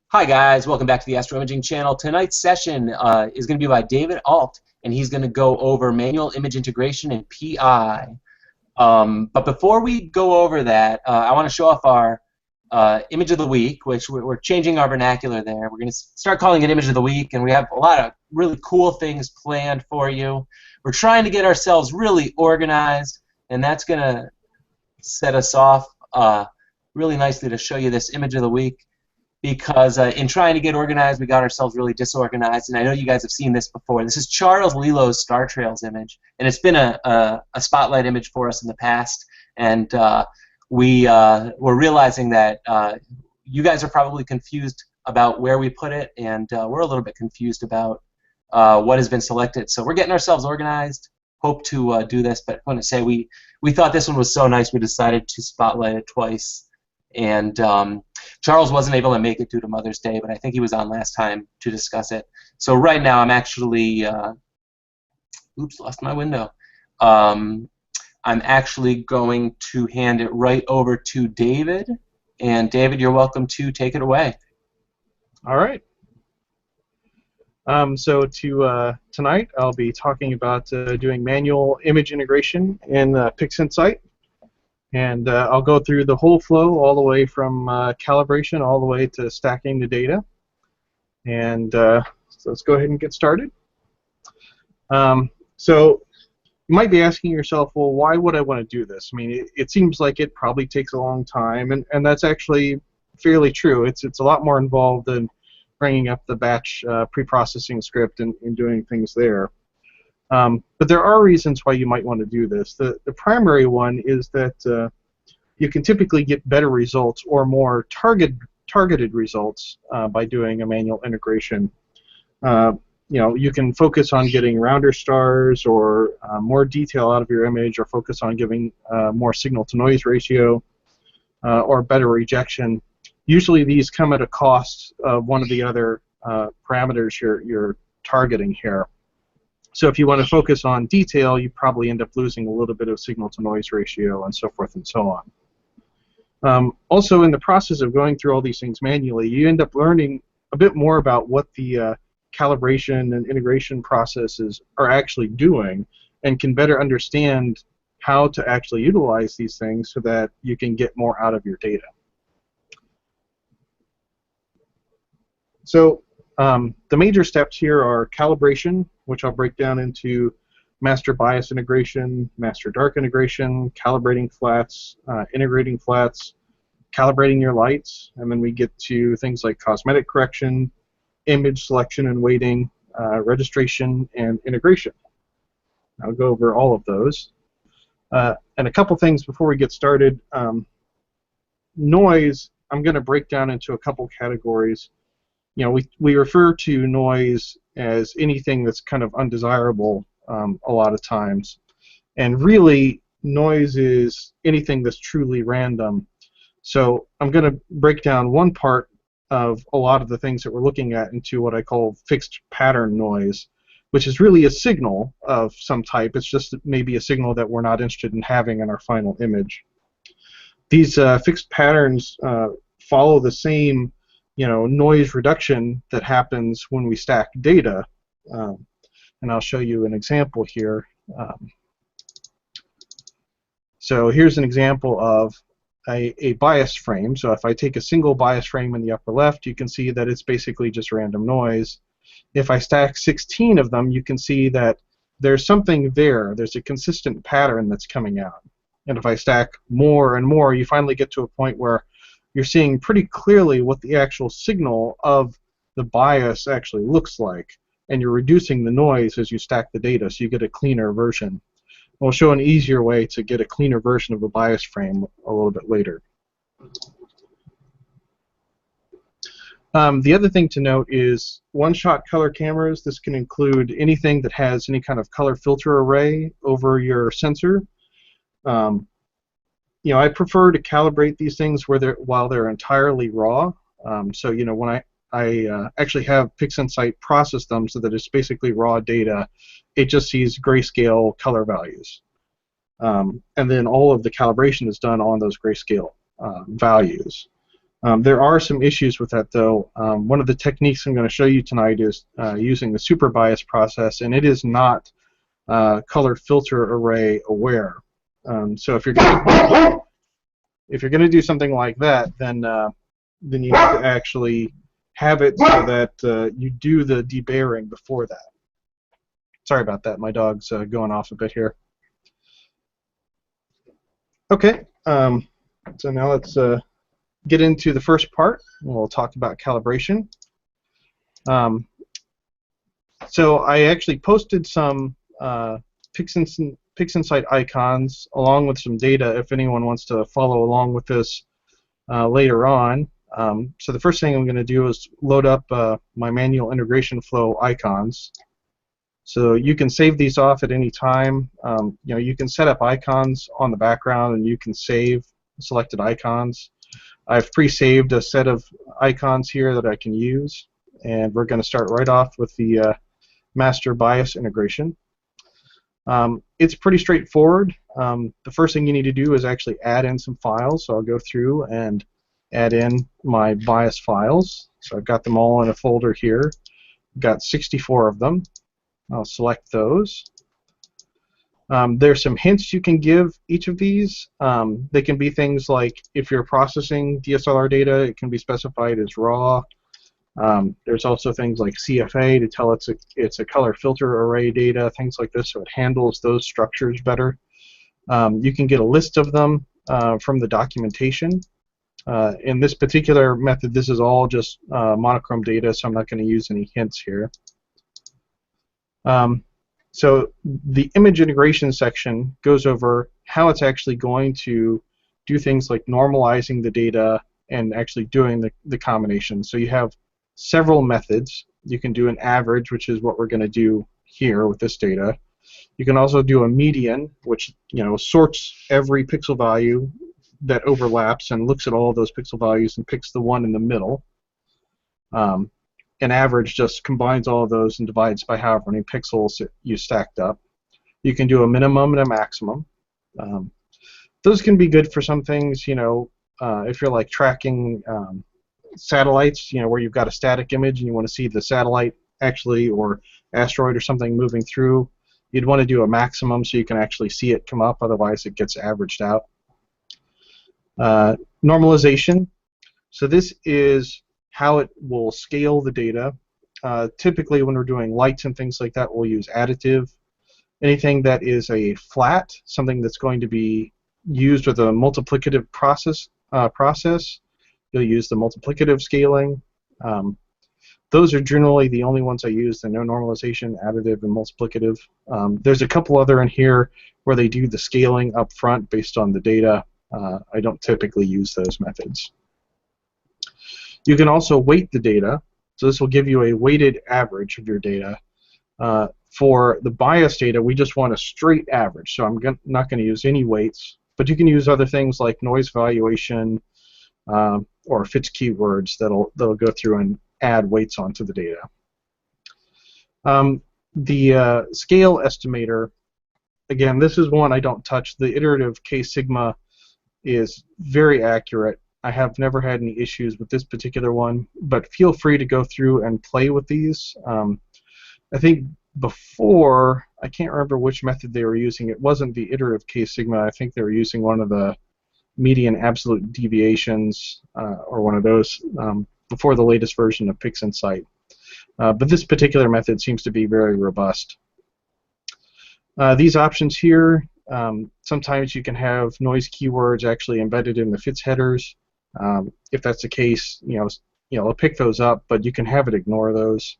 Hi guys, welcome back to the Astro Imaging channel. Tonight's session is going to be by David Alt, and he's going to go over manual image integration and PI. But before we go over that, I want to show off our image of the week, which we're changing our vernacular there. We're going to start calling it image of the week, and we have a lot of really cool things planned for you. We're trying to get ourselves really organized, and that's going to set us off really nicely to show you this image of the week. Because in trying to get organized, we got ourselves really disorganized, and I know you guys have seen this before. This is Charles Lilo's Star Trails image, and it's been a spotlight image for us in the past, and we're realizing that you guys are probably confused about where we put it, and we're a little bit confused about what has been selected. So we're getting ourselves organized. Hope to do this, but I want to say we thought this one was so nice we decided to spotlight it twice. And Charles wasn't able to make it due to Mother's Day, but I think he was on last time to discuss it. So right now I'm actually, oops, lost my window. I'm actually going to hand it right over to David. And David, you're welcome to take it away. All right. Tonight I'll be talking about doing manual image integration in PixInsight. And I'll go through the whole flow all the way from calibration all the way to stacking the data. And so let's go ahead and get started. So you might be asking yourself, well, why would I want to do this? I mean, it seems like it probably takes a long time, and that's actually fairly true. It's a lot more involved than bringing up the batch pre-processing script and doing things there. But there are reasons why you might want to do this. The primary one is that you can typically get better results or more targeted results by doing a manual integration. You can focus on getting rounder stars or more detail out of your image, or focus on giving more signal-to-noise ratio or better rejection. Usually these come at a cost of one of the other parameters you're targeting here. So if you want to focus on detail, you probably end up losing a little bit of signal-to-noise ratio and so forth and so on. Also, in the process of going through all these things manually, you end up learning a bit more about what the calibration and integration processes are actually doing, and can better understand how to actually utilize these things so that you can get more out of your data. So the major steps here are calibration, which I'll break down into master bias integration, master dark integration, calibrating flats, integrating flats, calibrating your lights, and then we get to things like cosmetic correction, image selection and weighting, registration, and integration. I'll go over all of those. And a couple things before we get started. Noise, I'm going to break down into a couple categories. You know, we refer to noise as anything that's kind of undesirable a lot of times. And really, noise is anything that's truly random. So I'm going to break down one part of a lot of the things that we're looking at into what I call fixed pattern noise, which is really a signal of some type. It's just maybe a signal that we're not interested in having in our final image. These fixed patterns follow the same noise reduction that happens when we stack data. And I'll show you an example here. So here's an example of a bias frame. So if I take a single bias frame in the upper left, you can see that it's basically just random noise. If I stack 16 of them, you can see that there's something there. There's a consistent pattern that's coming out. And if I stack more and more, you finally get to a point where you're seeing pretty clearly what the actual signal of the bias actually looks like, and you're reducing the noise as you stack the data, so you get a cleaner version. We'll show an easier way to get a cleaner version of a bias frame a little bit later. The other thing to note is one-shot color cameras. This can include anything that has any kind of color filter array over your sensor. I prefer to calibrate these things while they're entirely raw. So when I actually have PixInsight process them so that it's basically raw data, it just sees grayscale color values. And then all of the calibration is done on those grayscale values. There are some issues with that, though. One of the techniques I'm going to show you tonight is using the super bias process, and it is not color filter array aware. So if you're going to do something like that, then you need to actually have it so that you do the debayering before that. Sorry about that. My dog's going off a bit here. Okay. So now let's get into the first part. We'll talk about calibration. So I actually posted some PixInsight icons along with some data if anyone wants to follow along with this later on. So the first thing I'm going to do is load up my manual integration flow icons. So you can save these off at any time. You can set up icons on the background and you can save selected icons. I've pre-saved a set of icons here that I can use, and we're going to start right off with the master bias integration. It's pretty straightforward. The first thing you need to do is actually add in some files. So I'll go through and add in my bias files. So I've got them all in a folder here. I've got 64 of them. I'll select those. There's some hints you can give each of these. They can be things like if you're processing DSLR data, it can be specified as raw. There's also things like CFA to tell it's a color filter array data, things like this, so it handles those structures better. You can get a list of them from the documentation. In this particular method, this is all just monochrome data, so I'm not going to use any hints here. So the image integration section goes over how it's actually going to do things like normalizing the data and actually doing the combination. So you have several methods. You can do an average, which is what we're going to do here with this data. You can also do a median, which sorts every pixel value that overlaps and looks at all of those pixel values and picks the one in the middle. An average just combines all of those and divides by however many pixels you stacked up. You can do a minimum and a maximum. Those can be good for some things, if you're like tracking satellites, where you've got a static image and you want to see the satellite actually, or asteroid or something moving through. You'd want to do a maximum so you can actually see it come up, otherwise it gets averaged out. Normalization. So this is how it will scale the data. Typically when we're doing lights and things like that, we'll use additive. Anything that is a flat, something that's going to be used with a multiplicative process, you'll use the multiplicative scaling. Those are generally the only ones I use, the no normalization, additive, and multiplicative. There's a couple other in here where they do the scaling up front based on the data. I don't typically use those methods. You can also weight the data, so this will give you a weighted average of your data. For the bias data, we just want a straight average, so I'm not going to use any weights, but you can use other things like noise valuation or fits keywords that'll go through and add weights onto the data. The scale estimator, again, this is one I don't touch. The iterative k-sigma is very accurate. I have never had any issues with this particular one, but feel free to go through and play with these. I think before, I can't remember which method they were using. It wasn't the iterative k-sigma. I think they were using one of the median absolute deviations or one of those before the latest version of PixInsight. But this particular method seems to be very robust. These options here, sometimes you can have noise keywords actually embedded in the fits headers. If that's the case, I'll pick those up, but you can have it ignore those.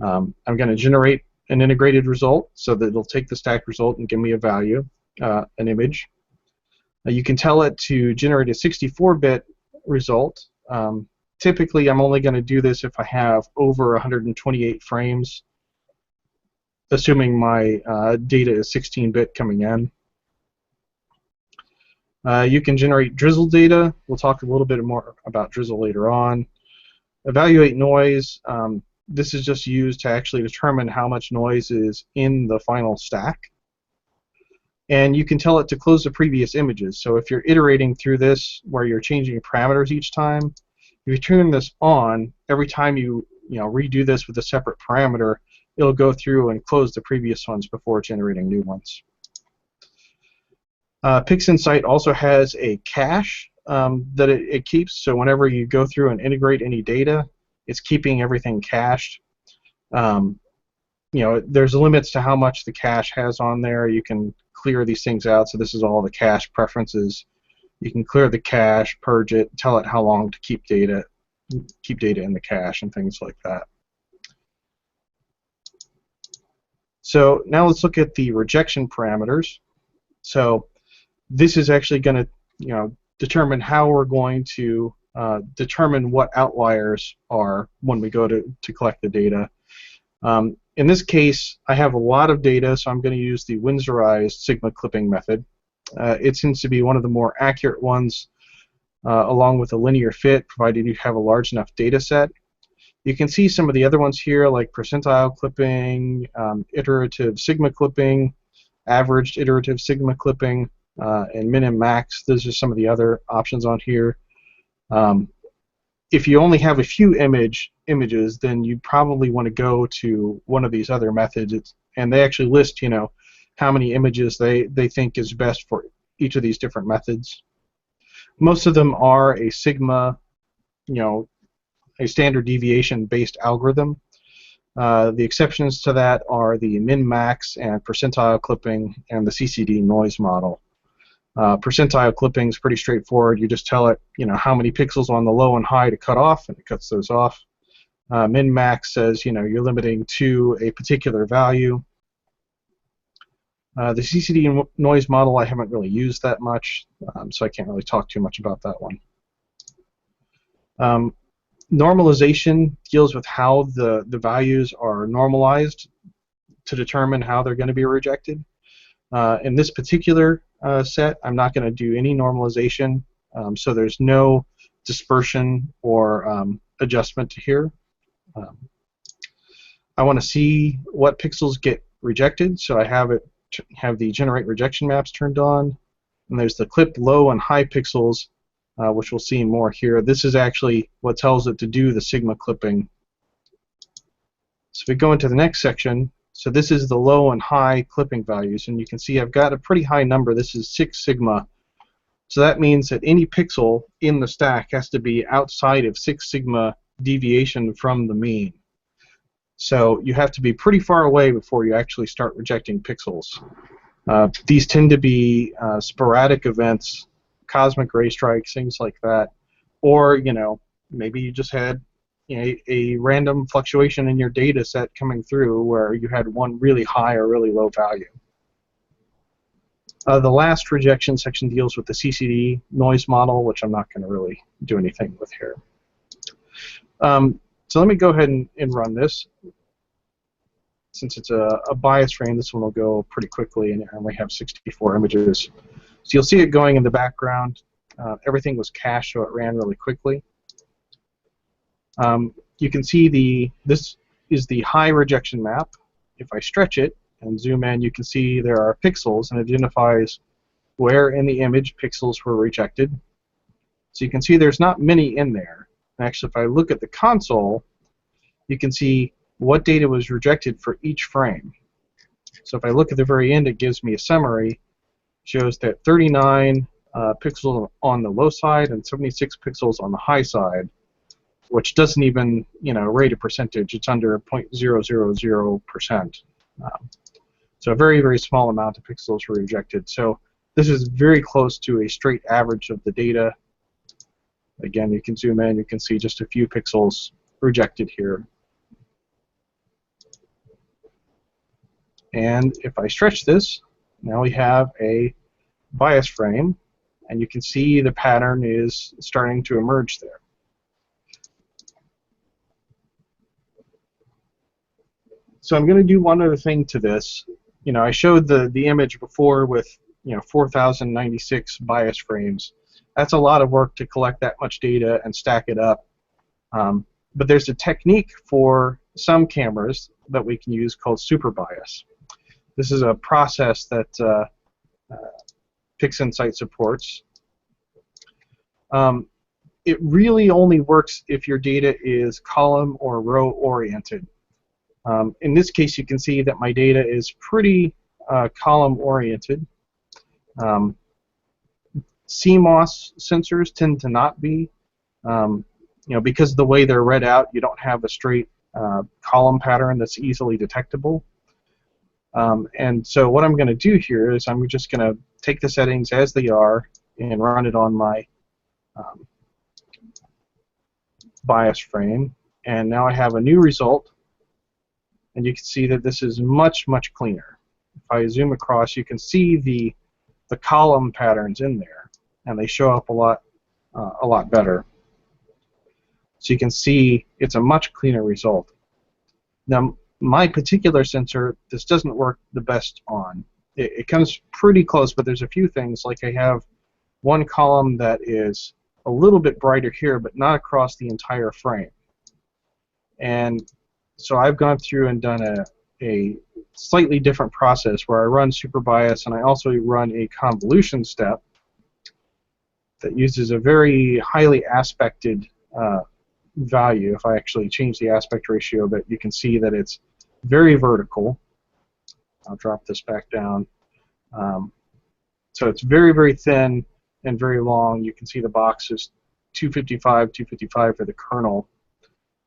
I'm going to generate an integrated result so that it'll take the stacked result and give me a value, an image. You can tell it to generate a 64-bit result. Typically, I'm only going to do this if I have over 128 frames, assuming my data is 16-bit coming in. You can generate drizzle data. We'll talk a little bit more about drizzle later on. Evaluate noise. This is just used to actually determine how much noise is in the final stack. And you can tell it to close the previous images. So if you're iterating through this where you're changing parameters each time, if you turn this on, every time you redo this with a separate parameter, it'll go through and close the previous ones before generating new ones. PixInsight also has a cache that it keeps, so whenever you go through and integrate any data, it's keeping everything cached. There's limits to how much the cache has on there. You can clear these things out, so this is all the cache preferences. You can clear the cache, purge it, tell it how long to keep data in the cache, and things like that. So now let's look at the rejection parameters. So this is actually going to determine how we're going to determine what outliers are when we go to collect the data. In this case, I have a lot of data, so I'm going to use the Windsorized sigma clipping method. It seems to be one of the more accurate ones, along with a linear fit, provided you have a large enough data set. You can see some of the other ones here, like percentile clipping, iterative sigma clipping, averaged iterative sigma clipping, and min and max. Those are some of the other options on here. If you only have a few images, then you probably want to go to one of these other methods, and they actually list, how many images they think is best for each of these different methods. Most of them are a sigma, a standard deviation based algorithm. The exceptions to that are the min-max and percentile clipping and the CCD noise model. Percentile clipping is pretty straightforward. You just tell it, how many pixels on the low and high to cut off, and it cuts those off. Min-max says, you're limiting to a particular value. The CCD noise model I haven't really used that much, so I can't really talk too much about that one. Normalization deals with how the values are normalized to determine how they're going to be rejected. In this particular set, I'm not going to do any normalization, so there's no dispersion or adjustment to here. I want to see what pixels get rejected, so I have the generate rejection maps turned on, and there's the clip low and high pixels, which we'll see more here. This is actually what tells it to do the sigma clipping. So if we go into the next section, so this is the low and high clipping values, and you can see I've got a pretty high number. This is 6 sigma. So that means that any pixel in the stack has to be outside of 6 sigma deviation from the mean. So you have to be pretty far away before you actually start rejecting pixels. These tend to be sporadic events, cosmic ray strikes, things like that, or maybe you just had a random fluctuation in your data set coming through where you had one really high or really low value. The last rejection section deals with the CCD noise model, which I'm not going to really do anything with here. So let me go ahead and run this. Since it's a bias frame, this one will go pretty quickly, and I only have 64 images. So you'll see it going in the background. Everything was cached, so it ran really quickly. You can see this is the high rejection map. If I stretch it and zoom in, you can see there are pixels, and it identifies where in the image pixels were rejected. So you can see there's not many in there. Actually, if I look at the console, you can see what data was rejected for each frame. So if I look at the very end, it gives me a summary. Shows that 39 pixels on the low side and 76 pixels on the high side, which doesn't even rate a percentage. It's under 0.000%. So a very, very small amount of pixels were rejected. So this is very close to a straight average of the data. Again, you can zoom in, you can see just a few pixels rejected here. And if I stretch this, now we have a bias frame, and you can see the pattern is starting to emerge there. So I'm going to do one other thing to this. I showed the image before with 4,096 bias frames. That's a lot of work to collect that much data and stack it up. But there's a technique for some cameras that we can use called super bias. This is a process that PixInsight supports. It really only works if your data is column or row oriented. In this case, you can see that my data is pretty column oriented. CMOS sensors tend to not be. Because of the way they're read out, you don't have a straight column pattern that's easily detectable. And so what I'm going to do here is I'm just going to take the settings as they are and run it on my bias frame. And now I have a new result. And you can see that this is much, much cleaner. If I zoom across, you can see the column patterns in there, and they show up a lot better. So you can see it's a much cleaner result. Now, my particular sensor, this doesn't work the best on. It comes pretty close, but there's a few things, like I have one column that is a little bit brighter here, but not across the entire frame. And so I've gone through and done a slightly different process where I run super bias, and I also run a convolution step that uses a very highly aspected value. If I actually change the aspect ratio a bit, you can see that it's very vertical. I'll drop this back down. So it's very, very thin and very long. You can see the box is 255 for the kernel.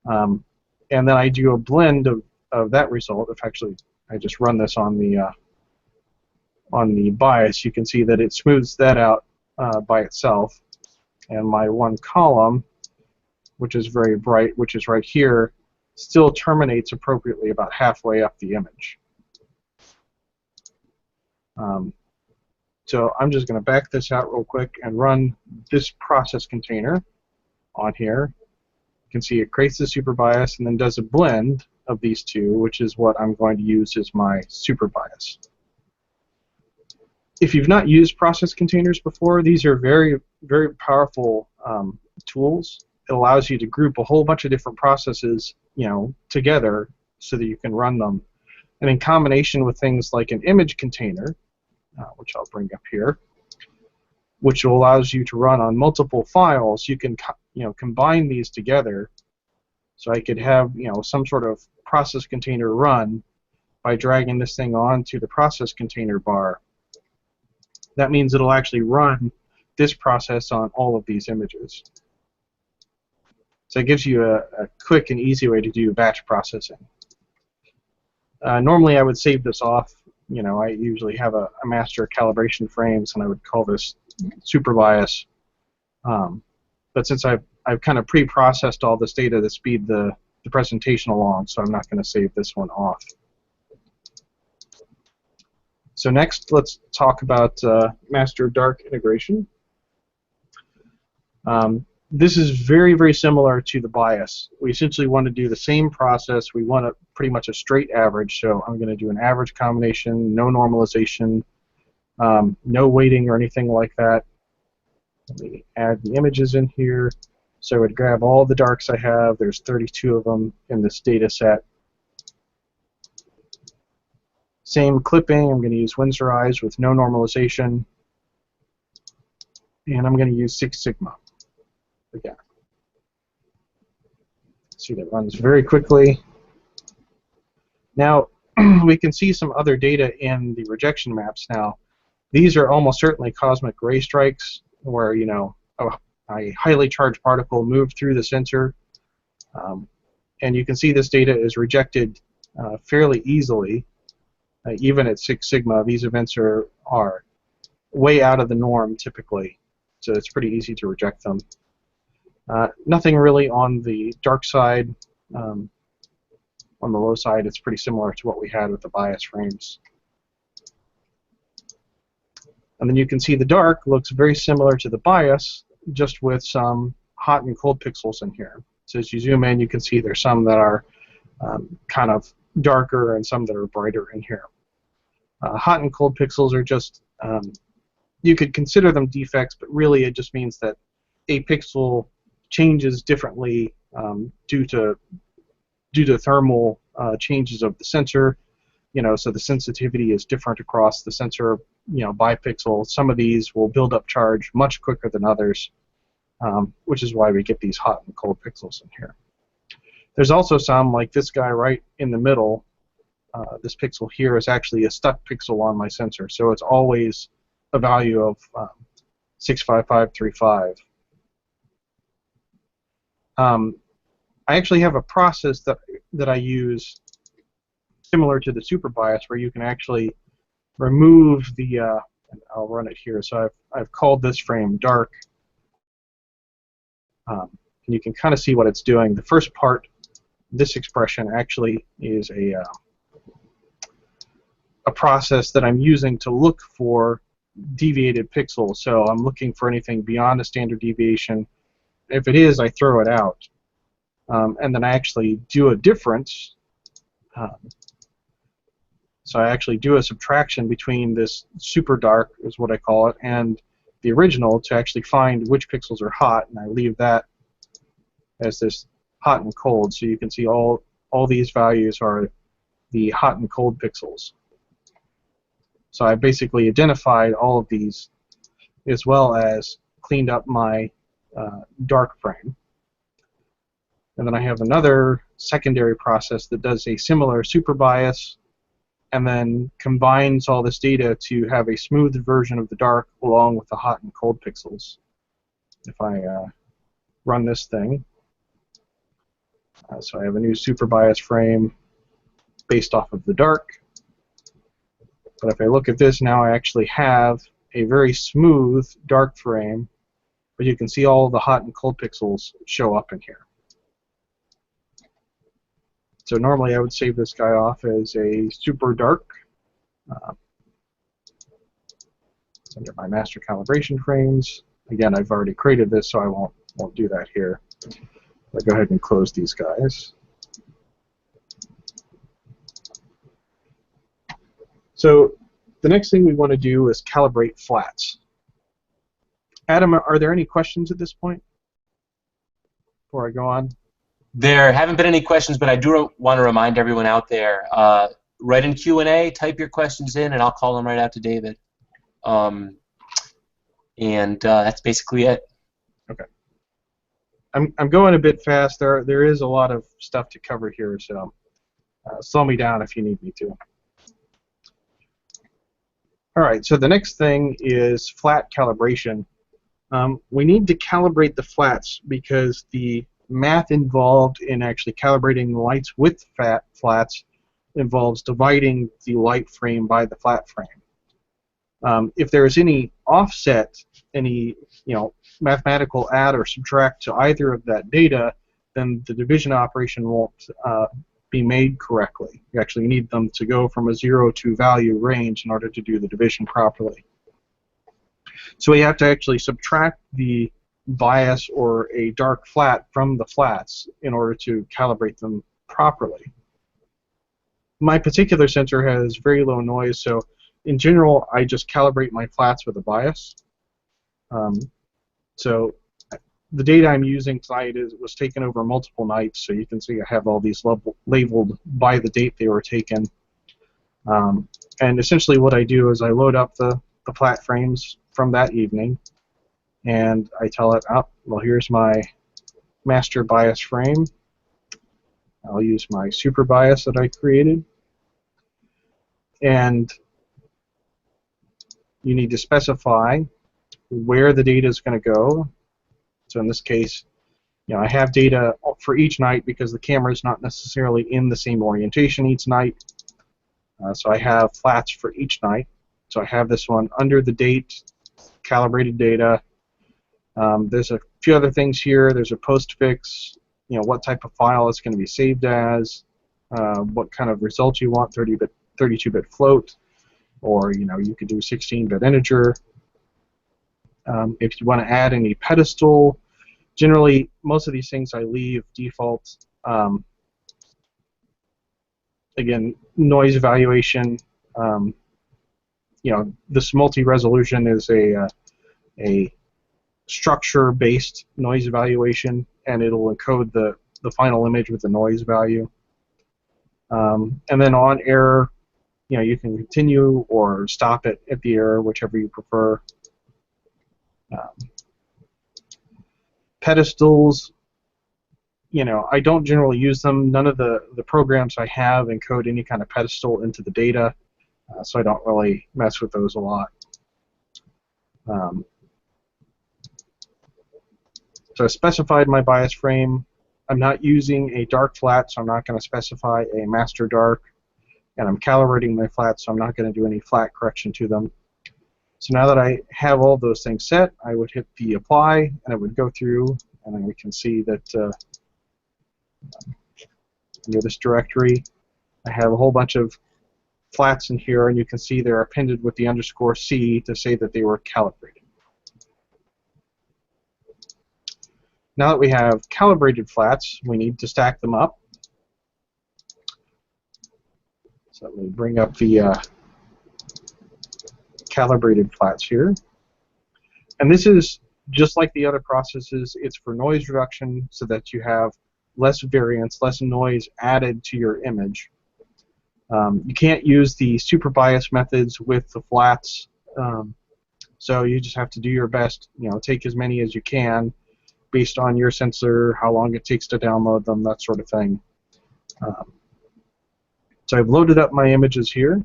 And then I do a blend of that result. If actually I just run this on the bias, you can see that it smooths that out by itself. And my one column, which is very bright, which is right here, still terminates appropriately about halfway up the image. So I'm just going to back this out real quick and run this process container on here. You can see it creates the super bias and then does a blend of these two, which is what I'm going to use as my super bias. If you've not used process containers before, these are very, very powerful tools. It allows you to group a whole bunch of different processes, together so that you can run them. And in combination with things like an image container, which I'll bring up here, which allows you to run on multiple files, you can combine these together. So I could have some sort of process container run by dragging this thing onto the process container bar. That means it'll actually run this process on all of these images. So it gives you a quick and easy way to do batch processing. Normally I would save this off. I usually have a master calibration frames, and I would call this super bias. But since I've kind of pre-processed all this data to speed the presentation along, so I'm not going to save this one off. So next, let's talk about master dark integration. This is very, very similar to the bias. We essentially want to do the same process. We want pretty much a straight average, so I'm going to do an average combination, no normalization, no weighting or anything like that. Let me add the images in here. So I would grab all the darks I have. There's 32 of them in this data set. Same clipping. I'm going to use Winsorize with no normalization. And I'm going to use 6 Sigma again. See, that runs very quickly. Now, we can see some other data in the rejection maps now. These are almost certainly cosmic ray strikes, where a highly charged particle moved through the sensor, and you can see this data is rejected fairly easily. Even at 6 Sigma, these events are way out of the norm typically, so it's pretty easy to reject them. Nothing really on the dark side. On the low side, it's pretty similar to what we had with the bias frames. And then you can see the dark looks very similar to the bias, just with some hot and cold pixels in here. So as you zoom in, you can see there's some that are kind of darker and some that are brighter in here. Hot and cold pixels are just, you could consider them defects, but really it just means that a pixel changes differently due to thermal changes of the sensor. so the sensitivity is different across the sensor, by pixel. Some of these will build up charge much quicker than others, which is why we get these hot and cold pixels in here. There's also some, like this guy right in the middle. This pixel here is actually a stuck pixel on my sensor, so it's always a value of 65535. I actually have a process that I use similar to the super bias, where you can actually remove the, and I'll run it here. So I've called this frame dark, and you can kind of see what it's doing. The first part, this expression, actually is a process that I'm using to look for deviated pixels. So I'm looking for anything beyond a standard deviation. If it is, I throw it out. And then I actually do a difference. So I actually do a subtraction between this super dark, is what I call it, and the original to actually find which pixels are hot, and I leave that as this hot and cold. So you can see all these values are the hot and cold pixels. So I basically identified all of these, as well as cleaned up my dark frame. And then I have another secondary process that does a similar super bias, and then combines all this data to have a smooth version of the dark along with the hot and cold pixels. If I run this thing, so I have a new super bias frame based off of the dark. But if I look at this now, I actually have a very smooth dark frame, but you can see all the hot and cold pixels show up in here. So normally I would save this guy off as a super dark. It's under my master calibration frames. Again, I've already created this, so I won't do that here. I'll go ahead and close these guys. So the next thing we want to do is calibrate flats. Adam, are there any questions at this point before I go on? There haven't been any questions, but I do want to remind everyone out there, write in Q&A, type your questions in, and I'll call them right out to David. That's basically it. Okay. I'm going a bit fast. There is a lot of stuff to cover here, so slow me down if you need me to. All right, so the next thing is flat calibration. We need to calibrate the flats because the math involved in actually calibrating the lights with flats involves dividing the light frame by the flat frame. If there is any offset, any mathematical add or subtract to either of that data, then the division operation won't be made correctly. You actually need them to go from a 0 to value range in order to do the division properly. So we have to actually subtract the bias or a dark flat from the flats in order to calibrate them properly. My particular sensor has very low noise, so in general I just calibrate my flats with a bias. So the data I'm using tonight was taken over multiple nights, so you can see I have all these labeled by the date they were taken. And essentially what I do is I load up the flat frames from that evening, and I tell it, oh, well, here's my master bias frame. I'll use my super bias that I created. And you need to specify where the data is going to go. So in this case, I have data for each night because the camera is not necessarily in the same orientation each night. So I have flats for each night. So I have this one under the date, calibrated data. There's a few other things here. There's a postfix, what type of file it's going to be saved as, what kind of result you want, 32-bit float, or you could do 16-bit integer. If you want to add any pedestal, generally most of these things I leave default. Again, noise evaluation. This multi-resolution is a structure-based noise evaluation, and it'll encode the final image with the noise value. And then on error, you can continue or stop it at the error, whichever you prefer. Pedestals, I don't generally use them. None of the programs I have encode any kind of pedestal into the data, so I don't really mess with those a lot. So I specified my bias frame. I'm not using a dark flat, so I'm not going to specify a master dark. And I'm calibrating my flats, so I'm not going to do any flat correction to them. So now that I have all those things set, I would hit the apply, and it would go through, and then we can see that under this directory, I have a whole bunch of flats in here, and you can see they're appended with the _C to say that they were calibrated. Now that we have calibrated flats, we need to stack them up. So let me bring up the calibrated flats here. And this is just like the other processes. It's for noise reduction so that you have less variance, less noise added to your image. You can't use the super bias methods with the flats, so you just have to do your best, take as many as you can based on your sensor, how long it takes to download them, that sort of thing. So I've loaded up my images here.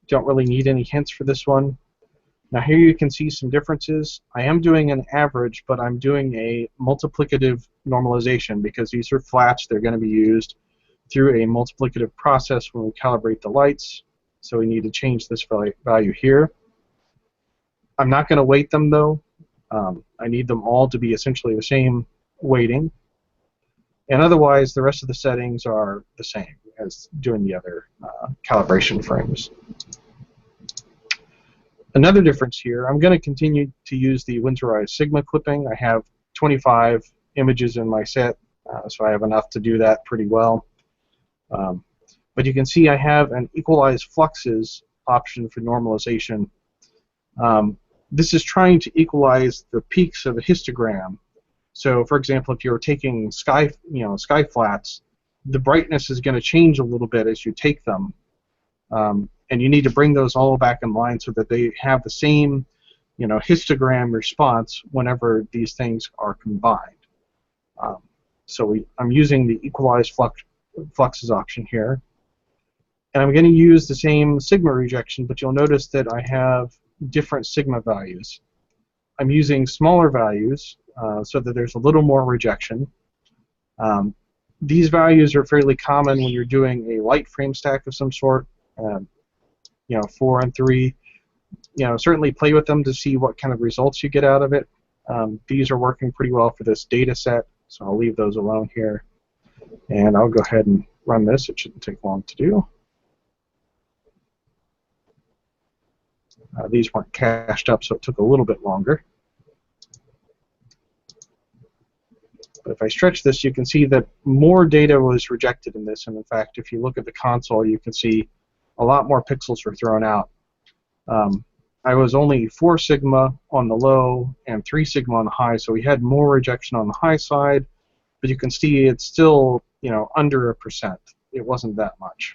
Don't really need any hints for this one. Now here you can see some differences. I am doing an average, but I'm doing a multiplicative normalization because these are flats. They're going to be used through a multiplicative process when we calibrate the lights. So we need to change this value here. I'm not going to weight them though. I need them all to be essentially the same weighting. And otherwise, the rest of the settings are the same as doing the other calibration frames. Another difference here, I'm going to continue to use the Winsorized Sigma clipping. I have 25 images in my set, so I have enough to do that pretty well. But you can see I have an Equalize Fluxes option for normalization. This is trying to equalize the peaks of a histogram. So, for example, if you're taking sky flats, the brightness is going to change a little bit as you take them, and you need to bring those all back in line so that they have the same, histogram response whenever these things are combined. So I'm using the Equalize Fluxes option here, and I'm going to use the same sigma rejection, but you'll notice that I have different sigma values. I'm using smaller values so that there's a little more rejection. These values are fairly common when you're doing a light frame stack of some sort, 4 and 3. Certainly play with them to see what kind of results you get out of it. These are working pretty well for this data set, so I'll leave those alone here. And I'll go ahead and run this. It shouldn't take long to do. These weren't cached up, so it took a little bit longer. But if I stretch this, you can see that more data was rejected in this. And in fact, if you look at the console, you can see a lot more pixels were thrown out. I was only 4 sigma on the low and 3 sigma on the high, so we had more rejection on the high side. But you can see it's still, under 1%. It wasn't that much.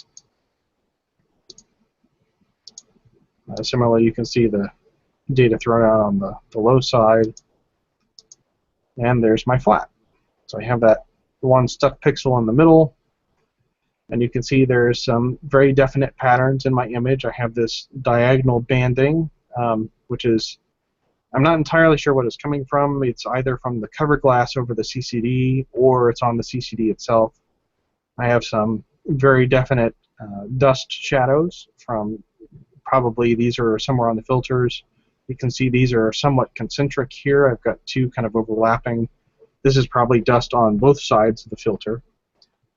Similarly, you can see the data thrown out on the low side. And there's my flat. So I have that one stuck pixel in the middle. And you can see there's some very definite patterns in my image. I have this diagonal banding, which is, I'm not entirely sure what it's coming from. It's either from the cover glass over the CCD or it's on the CCD itself. I have some very definite dust shadows from probably these are somewhere on the filters. You can see these are somewhat concentric here. I've got 2 kind of overlapping. This is probably dust on both sides of the filter.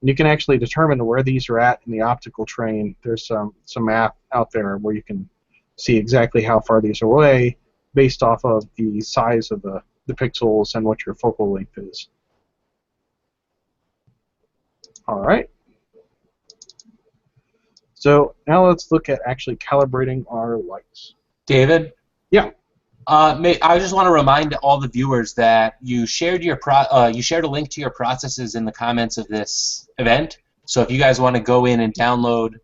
And you can actually determine where these are at in the optical train. There's some math out there where you can see exactly how far these are away based off of the size of the pixels and what your focal length is. All right. So now let's look at actually calibrating our lights. David? Yeah. I just want to remind all the viewers that you shared your you shared a link to your processes in the comments of this event. So if you guys want to go in and download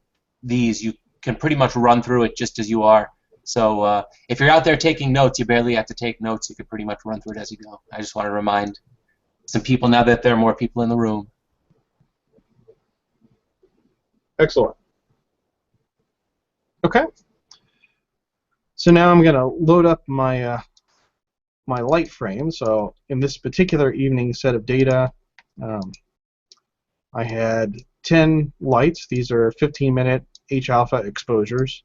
these, you can pretty much run through it just as you are. So if you're out there taking notes, you barely have to take notes. You can pretty much run through it as you go. I just want to remind some people now that there are more people in the room. Excellent. Okay. So now I'm going to load up my my light frame. So in this particular evening set of data, I had 10 lights. These are 15-minute H-alpha exposures.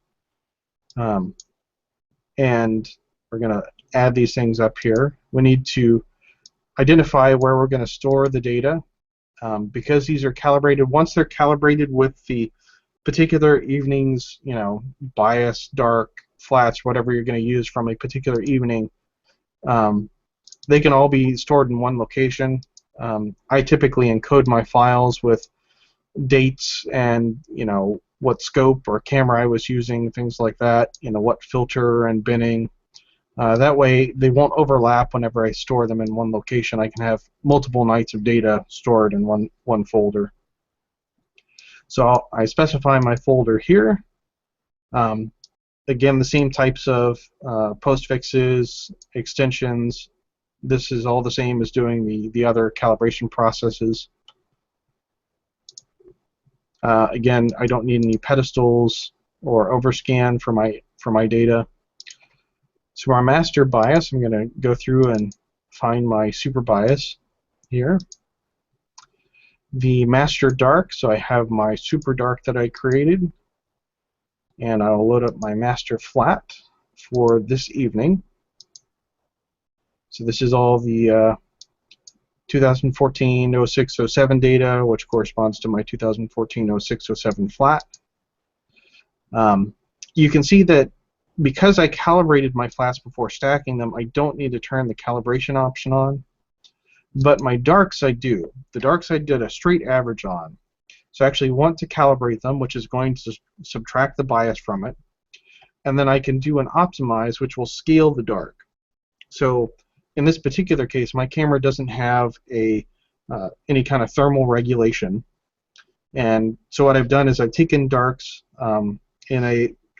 And we're going to add these things up here. We need to identify where we're going to store the data. Because these are calibrated, once they're calibrated with the particular evening's, bias, dark, flats, whatever you're going to use from a particular evening, they can all be stored in one location. I typically encode my files with dates and, what scope or camera I was using, things like that, what filter and binning. That way they won't overlap whenever I store them in one location. I can have multiple nights of data stored in one folder. So I specify my folder here. Again, the same types of postfixes, extensions. This is all the same as doing the other calibration processes. Again, I don't need any pedestals or overscan for my data. So our master bias, I'm going to go through and find my super bias here. The master dark, so I have my super dark that I created, and I'll load up my master flat for this evening. So this is all the 2014 06 07 data, which corresponds to my 2014 06 07 flat. You can see that because I calibrated my flats before stacking them, I don't need to turn the calibration option on. But my darks I do. The darks I did a straight average on. So I actually want to calibrate them, which is going to subtract the bias from it. And then I can do an optimize, which will scale the dark. So in this particular case, my camera doesn't have any kind of thermal regulation. And so what I've done is I've taken darks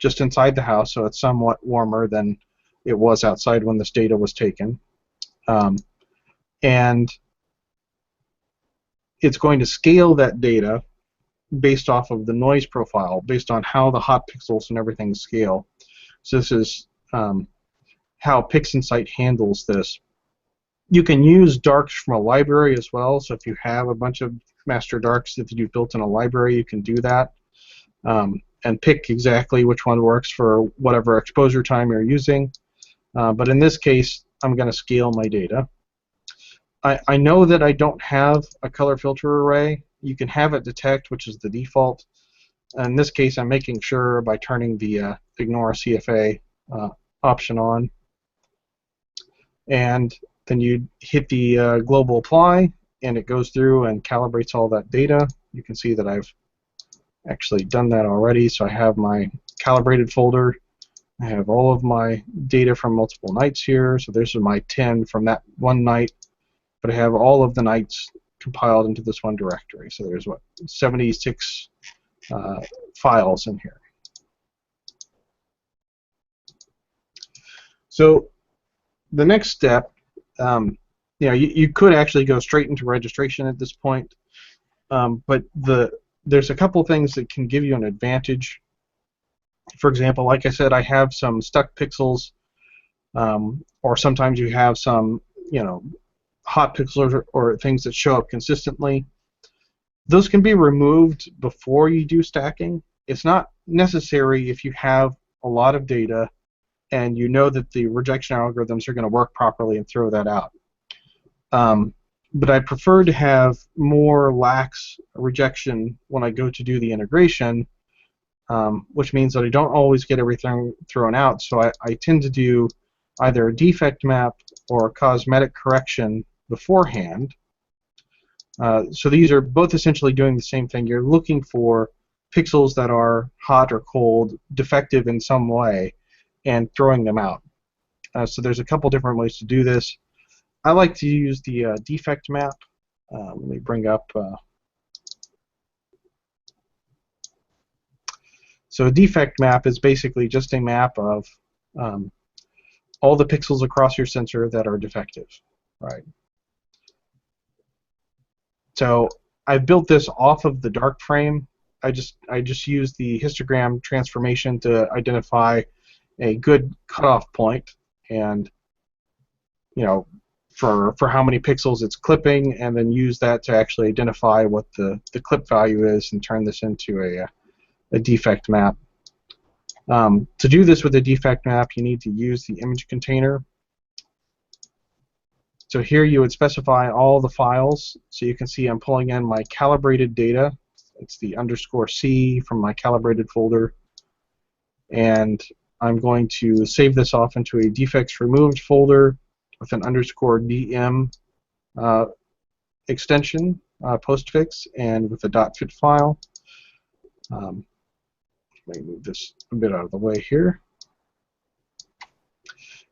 just inside the house, so it's somewhat warmer than it was outside when this data was taken. And it's going to scale that data based off of the noise profile, based on how the hot pixels and everything scale. So this is how PixInsight handles this. You can use darks from a library as well, so if you have a bunch of master darks that you've built in a library, you can do that. And pick exactly which one works for whatever exposure time you're using. But in this case, I'm going to scale my data. I know that I don't have a color filter array. You can have it detect, which is the default. In this case, I'm making sure by turning the ignore CFA option on. And then you hit the global apply, and it goes through and calibrates all that data. You can see that I've actually done that already, so I have my calibrated folder. I have all of my data from multiple nights here, so there's my 10 from that one night, but I have all of the nights compiled into this one directory. So there's 76 files in here. So the next step, you could actually go straight into registration at this point, but there's a couple things that can give you an advantage. For example, like I said, I have some stuck pixels, or sometimes you have some, hot pixels or things that show up consistently. Those can be removed before you do stacking. It's not necessary if you have a lot of data and you know that the rejection algorithms are going to work properly and throw that out. But I prefer to have more lax rejection when I go to do the integration, which means that I don't always get everything thrown out. So I tend to do either a defect map or a cosmetic correction beforehand. So these are both essentially doing the same thing. You're looking for pixels that are hot or cold, defective in some way, and throwing them out. So there's a couple different ways to do this. I like to use the defect map. Let me bring up So a defect map is basically just a map of all the pixels across your sensor that are defective, right? So I've built this off of the dark frame. I just use the histogram transformation to identify a good cutoff point, and for how many pixels it's clipping, and then use that to actually identify what the clip value is and turn this into a defect map. To do this with a defect map, you need to use the image container. So here you would specify all the files. So you can see I'm pulling in my calibrated data. It's the _C from my calibrated folder. And I'm going to save this off into a defects removed folder with an _DM extension, postfix, and with a .fit file. Let me move this a bit out of the way here.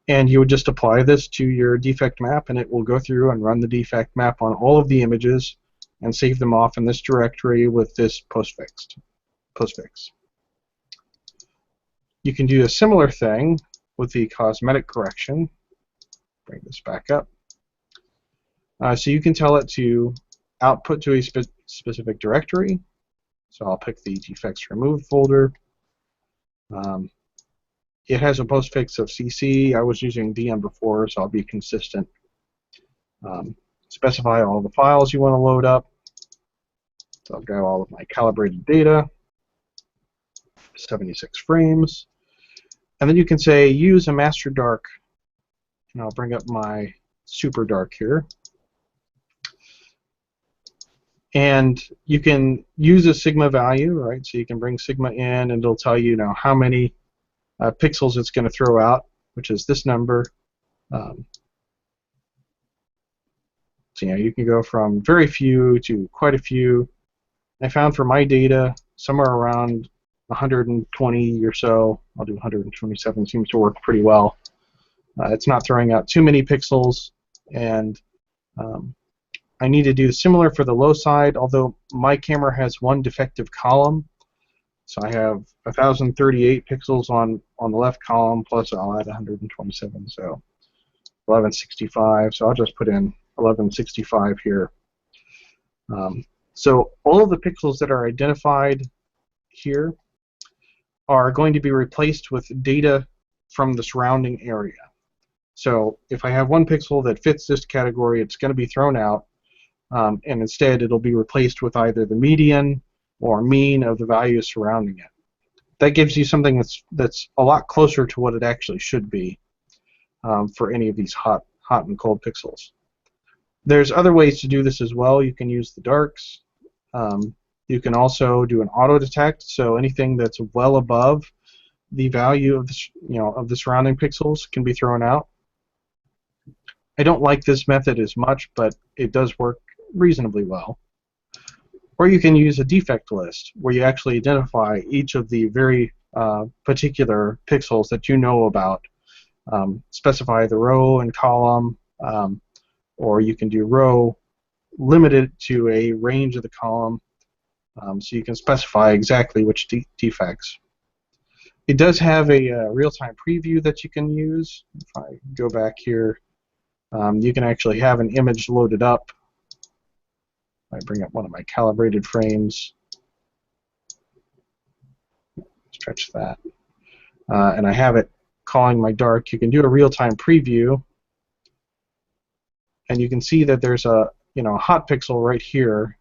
And you would just apply this to your defect map, and it will go through and run the defect map on all of the images and save them off in this directory with this postfix. You can do a similar thing with the Cosmetic Correction. Bring this back up. So you can tell it to output to a specific directory. So I'll pick the defects removed folder. It has a postfix of CC. I was using DM before, so I'll be consistent. Specify all the files you want to load up. So I've got all of my calibrated data, 76 frames. And then you can say use a master dark. And I'll bring up my super dark here. And you can use a sigma value, right? So you can bring sigma in, and it'll tell you now how many pixels it's going to throw out, which is this number. So you can go from very few to quite a few. I found for my data somewhere around 120 or so. I'll do 127. Seems to work pretty well. It's not throwing out too many pixels, and I need to do similar for the low side, although my camera has one defective column. So I have 1,038 pixels on the left column, plus I'll add 127, so 1165. So I'll just put in 1165 here. So all of the pixels that are identified here are going to be replaced with data from the surrounding area. So if I have one pixel that fits this category, it's going to be thrown out, and instead it'll be replaced with either the median or mean of the values surrounding it. That gives you something that's a lot closer to what it actually should be for any of these hot and cold pixels. There's other ways to do this as well. You can use the darks. You can also do an auto detect, so anything that's well above the value of the surrounding pixels can be thrown out. I don't like this method as much, but it does work reasonably well. Or you can use a defect list, where you actually identify each of the very particular pixels that you know about. Specify the row and column, or you can do row limited to a range of the column, so you can specify exactly which defects. It does have a real-time preview that you can use. If I go back here, you can actually have an image loaded up. I bring up one of my calibrated frames, stretch that, and I have it calling my dark. You can do a real-time preview, and you can see that there's a hot pixel right here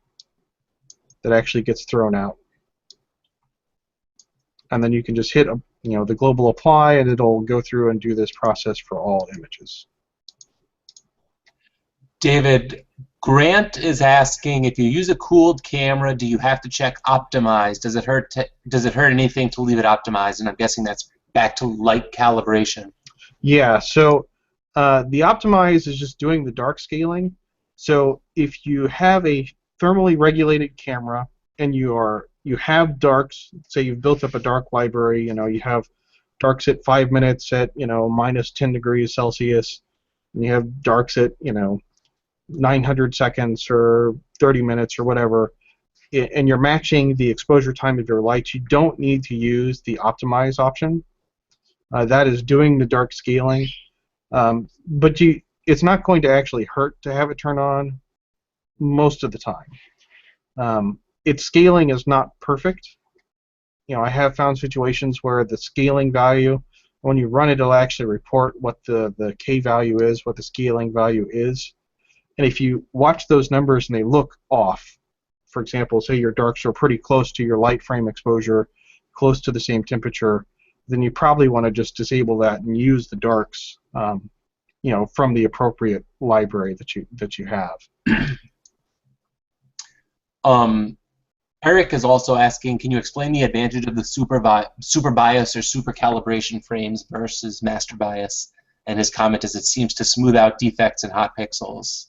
that actually gets thrown out, and then you can just hit the global apply, and it'll go through and do this process for all images. David, Grant is asking, if you use a cooled camera, do you have to check optimize? Does it hurt anything to leave it optimized? And I'm guessing that's back to light calibration. Yeah. So the optimize is just doing the dark scaling. So if you have a thermally regulated camera and you have darks, say you've built up a dark library, you have darks at 5 minutes at minus 10 degrees Celsius, and you have darks at 900 seconds or 30 minutes or whatever, and you're matching the exposure time of your lights, you don't need to use the optimize option. That is doing the dark scaling, but it's not going to actually hurt to have it turn on most of the time. Its scaling is not perfect. I have found situations where the scaling value, when you run it, it'll actually report what the K value is, what the scaling value is. And if you watch those numbers and they look off, for example, say your darks are pretty close to your light frame exposure, close to the same temperature, then you probably want to just disable that and use the darks, from the appropriate library that you have. Eric is also asking, can you explain the advantage of the super bias or super calibration frames versus master bias? And his comment is, it seems to smooth out defects in hot pixels.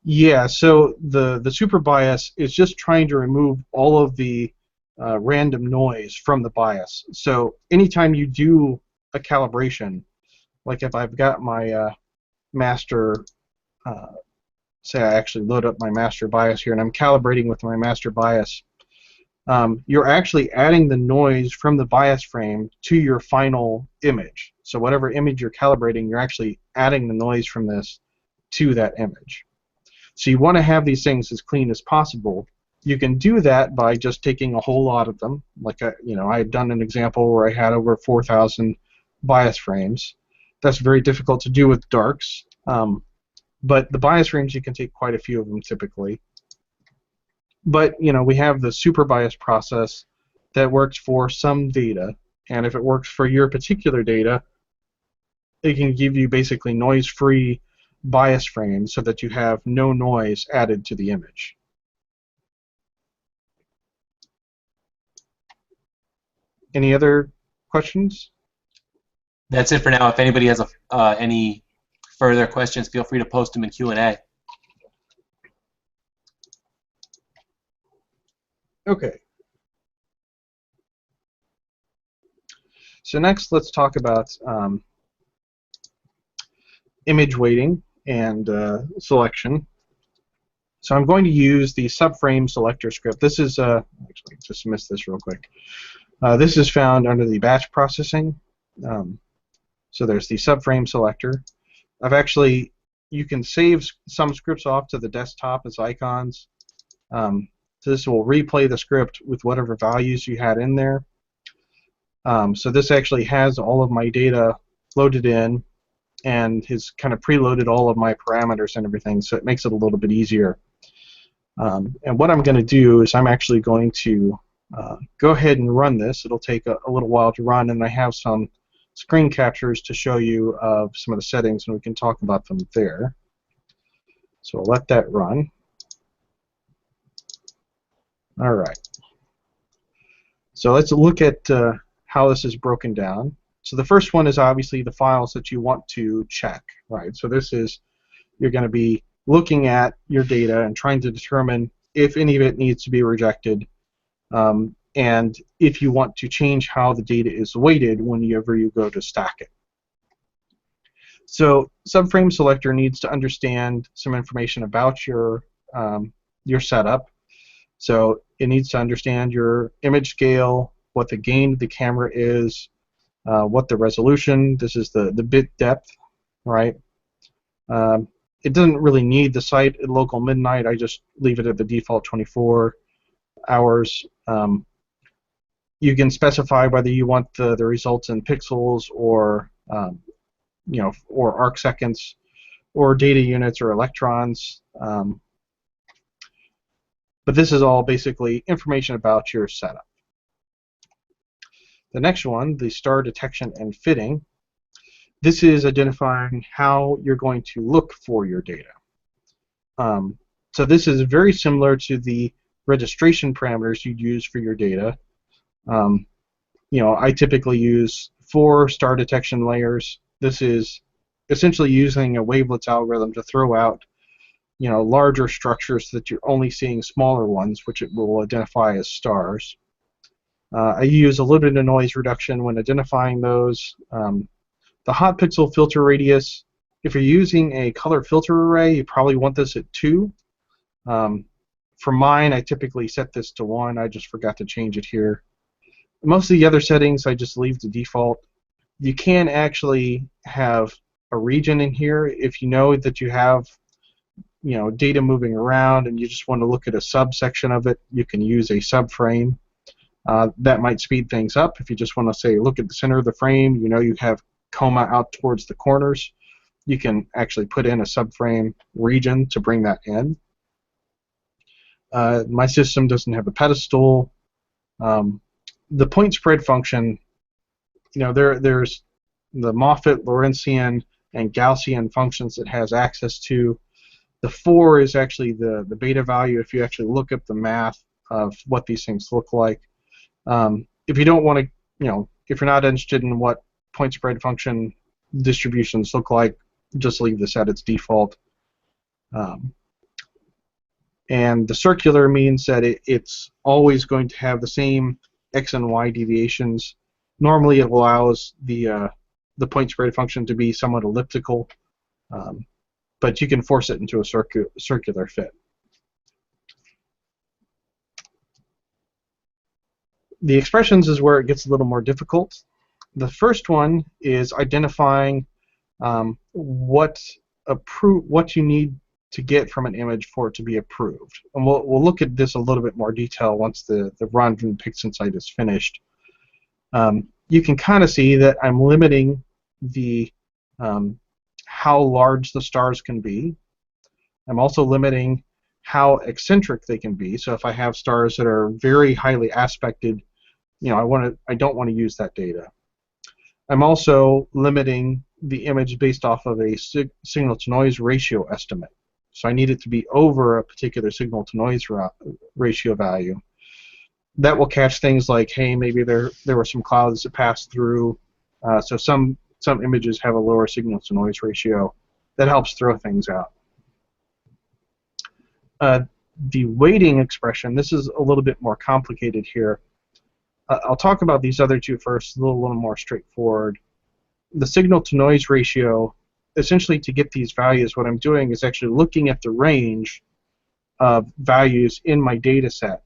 Yeah, so the super bias is just trying to remove all of the random noise from the bias. So anytime you do a calibration, like if I've got my master, say I actually load up my master bias here and I'm calibrating with my master bias, you're actually adding the noise from the bias frame to your final image. So whatever image you're calibrating, you're actually adding the noise from this to that image. So you want to have these things as clean as possible. You can do that by just taking a whole lot of them. Like I had done an example where I had over 4,000 bias frames. That's very difficult to do with darks. But the bias frames, you can take quite a few of them typically. But we have the super bias process that works for some data, and if it works for your particular data, it can give you basically noise-free bias frames so that you have no noise added to the image. Any other questions? That's it for now. If anybody has any further questions, feel free to post them in Q&A. Okay. So next, let's talk about image weighting and selection. So I'm going to use the Subframe Selector script. This is actually just missed this real quick. This is found under the batch processing. So there's the Subframe Selector. You can save some scripts off to the desktop as icons. So this will replay the script with whatever values you had in there. So this actually has all of my data loaded in and has kind of preloaded all of my parameters and everything, so it makes it a little bit easier. And what I'm going to do is I'm actually going to go ahead and run this. It'll take a little while to run, and I have some screen captures to show you of some of the settings, and we can talk about them there. So I'll let that run. All right. So let's look at how this is broken down. So the first one is obviously the files that you want to check, right? So this is, you're going to be looking at your data and trying to determine if any of it needs to be rejected, and if you want to change how the data is weighted whenever you go to stack it. So Subframe Selector needs to understand some information about your setup. So it needs to understand your image scale, what the gain of the camera is, what the resolution, this is the bit depth, right? It doesn't really need the site at local midnight. I just leave it at the default 24 hours. You can specify whether you want the results in pixels or or arc seconds, or data units or electrons. But this is all basically information about your setup. The next one, the star detection and fitting, this is identifying how you're going to look for your data. So this is very similar to the registration parameters you'd use for your data. I typically use 4 star detection layers. This is essentially using a wavelets algorithm to throw out larger structures so that you're only seeing smaller ones, which it will identify as stars. I use a little bit of noise reduction when identifying those. The hot pixel filter radius, if you're using a color filter array, you probably want this at 2. For mine, I typically set this to 1. I just forgot to change it here. Most of the other settings, I just leave the default. You can actually have a region in here if you know that you have data moving around and you just want to look at a subsection of it. You can use a subframe. That might speed things up. If you just want to say, look at the center of the frame, you have coma out towards the corners, you can actually put in a subframe region to bring that in. My system doesn't have a pedestal. The point spread function, there's the Moffett, Lorentzian, and Gaussian functions it has access to. The 4 is actually the beta value if you actually look up the math of what these things look like. If you don't want to, if you're not interested in what point spread function distributions look like, just leave this at its default. And the circular means that it's always going to have the same x and y deviations. Normally it allows the point spread function to be somewhat elliptical, but you can force it into a circular fit. The expressions is where it gets a little more difficult. The first one is identifying what you need to get from an image for it to be approved. And we'll look at this a little bit more detail once the run from the PixInsight is finished. You can kind of see that I'm limiting the how large the stars can be. I'm also limiting how eccentric they can be. So if I have stars that are very highly aspected, I don't want to use that data. I'm also limiting the image based off of a signal-to-noise ratio estimate. So I need it to be over a particular signal-to-noise ratio value. That will catch things like, hey, maybe there were some clouds that passed through, so some images have a lower signal-to-noise ratio. That helps throw things out. The weighting expression, this is a little bit more complicated here. I'll talk about these other two first, a little more straightforward. The signal-to-noise ratio, essentially to get these values, what I'm doing is actually looking at the range of values in my data set,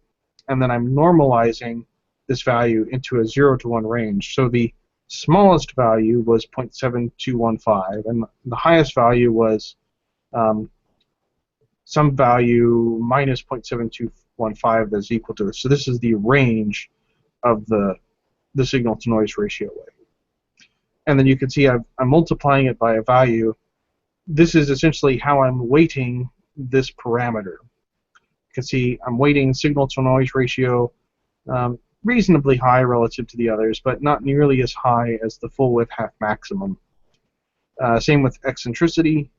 and then I'm normalizing this value into a 0 to 1 range. So the smallest value was 0.7215, and the highest value was some value minus 0.7215 that's equal to this. So this is the range of the signal-to-noise ratio weight. And then you can see I'm multiplying it by a value. This is essentially how I'm weighting this parameter. You can see I'm weighting signal-to-noise ratio reasonably high relative to the others, but not nearly as high as the full width half maximum. Same with eccentricity.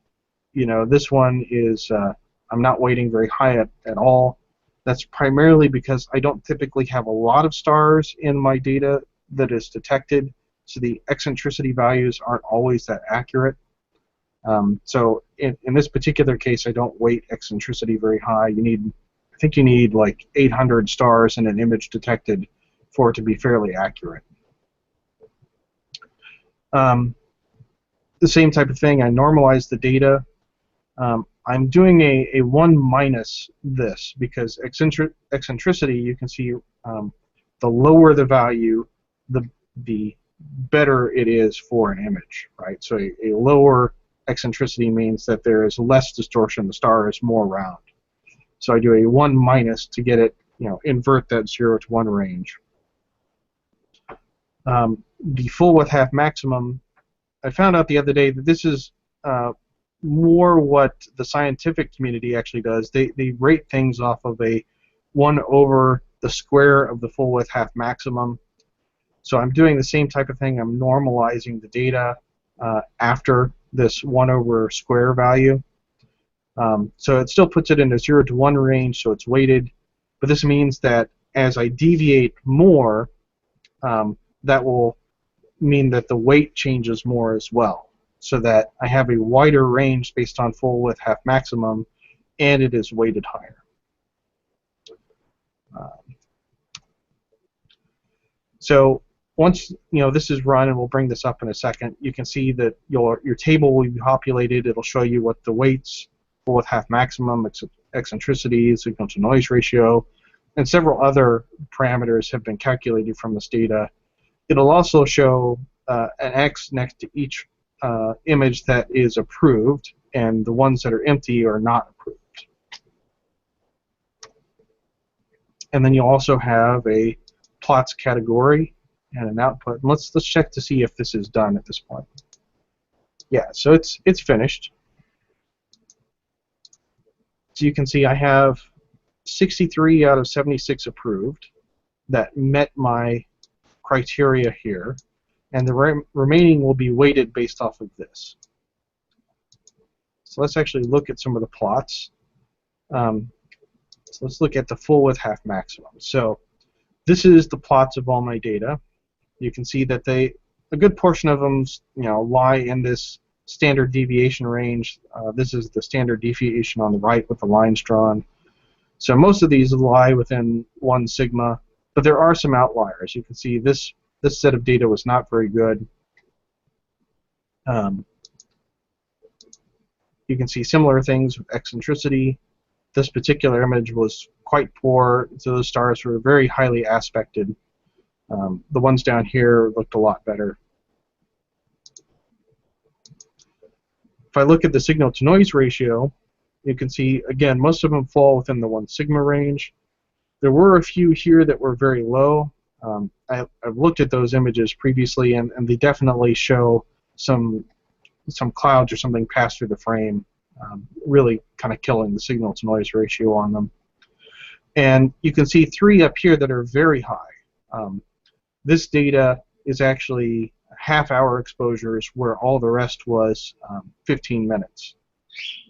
This one is I'm not weighting very high at all. That's primarily because I don't typically have a lot of stars in my data that is detected, so the eccentricity values aren't always that accurate. So in this particular case, I don't weight eccentricity very high. I think you need like 800 stars in an image detected for it to be fairly accurate. The same type of thing, I normalize the data. I'm doing a 1 minus this because eccentricity, you can see the lower the value, the better it is for an image, right? So a lower eccentricity means that there is less distortion, the star is more round. So I do a 1 minus to get it, invert that 0 to 1 range. The full width half maximum, I found out the other day that this is more what the scientific community actually does. They rate things off of a 1 over the square of the full width half maximum. So I'm doing the same type of thing. I'm normalizing the data after this 1 over square value. So it still puts it in a 0 to 1 range, so it's weighted. But this means that as I deviate more, that will mean that the weight changes more as well, so that I have a wider range based on full width half maximum, and it is weighted higher. So once this is run, and we'll bring this up in a second, you can see that your table will be populated. It'll show you what the weights, full width half maximum, eccentricity, signal-to-noise ratio, and several other parameters have been calculated from this data. It'll also show an X next to each image that is approved, and the ones that are empty are not approved. And then you'll also have a plots category and an output. And let's check to see if this is done at this point. Yeah, so it's finished. So you can see I have 63 out of 76 approved that met my criteria here, and the remaining will be weighted based off of this. So let's actually look at some of the plots. So let's look at the full width half maximum. So this is the plots of all my data. You can see that a good portion of them, lie in this standard deviation range. This is the standard deviation on the right with the lines drawn. So most of these lie within 1 sigma, but there are some outliers. You can see this set of data was not very good. You can see similar things with eccentricity. This particular image was quite poor, so those stars were very highly aspected. The ones down here looked a lot better. If I look at the signal-to-noise ratio, you can see, again, most of them fall within the 1 sigma range. There were a few here that were very low. I've looked at those images previously, and they definitely show some clouds or something pass through the frame, really kind of killing the signal-to-noise ratio on them. And you can see 3 up here that are very high. This data is actually half-hour exposures, where all the rest was 15 minutes.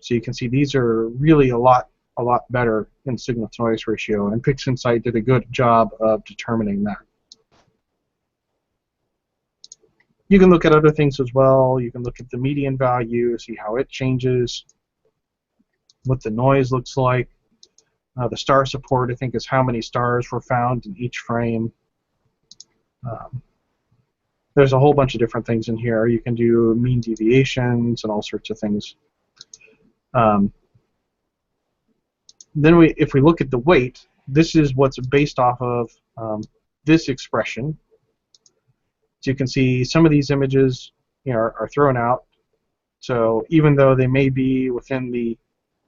So you can see these are really a lot better in signal-to-noise ratio, and PixInsight did a good job of determining that. You can look at other things as well. You can look at the median value, see how it changes, what the noise looks like. The star support, I think, is how many stars were found in each frame. There's a whole bunch of different things in here. You can do mean deviations and all sorts of things. Then if we look at the weight, this is what's based off of this expression. So you can see some of these images are thrown out. So even though they may be within the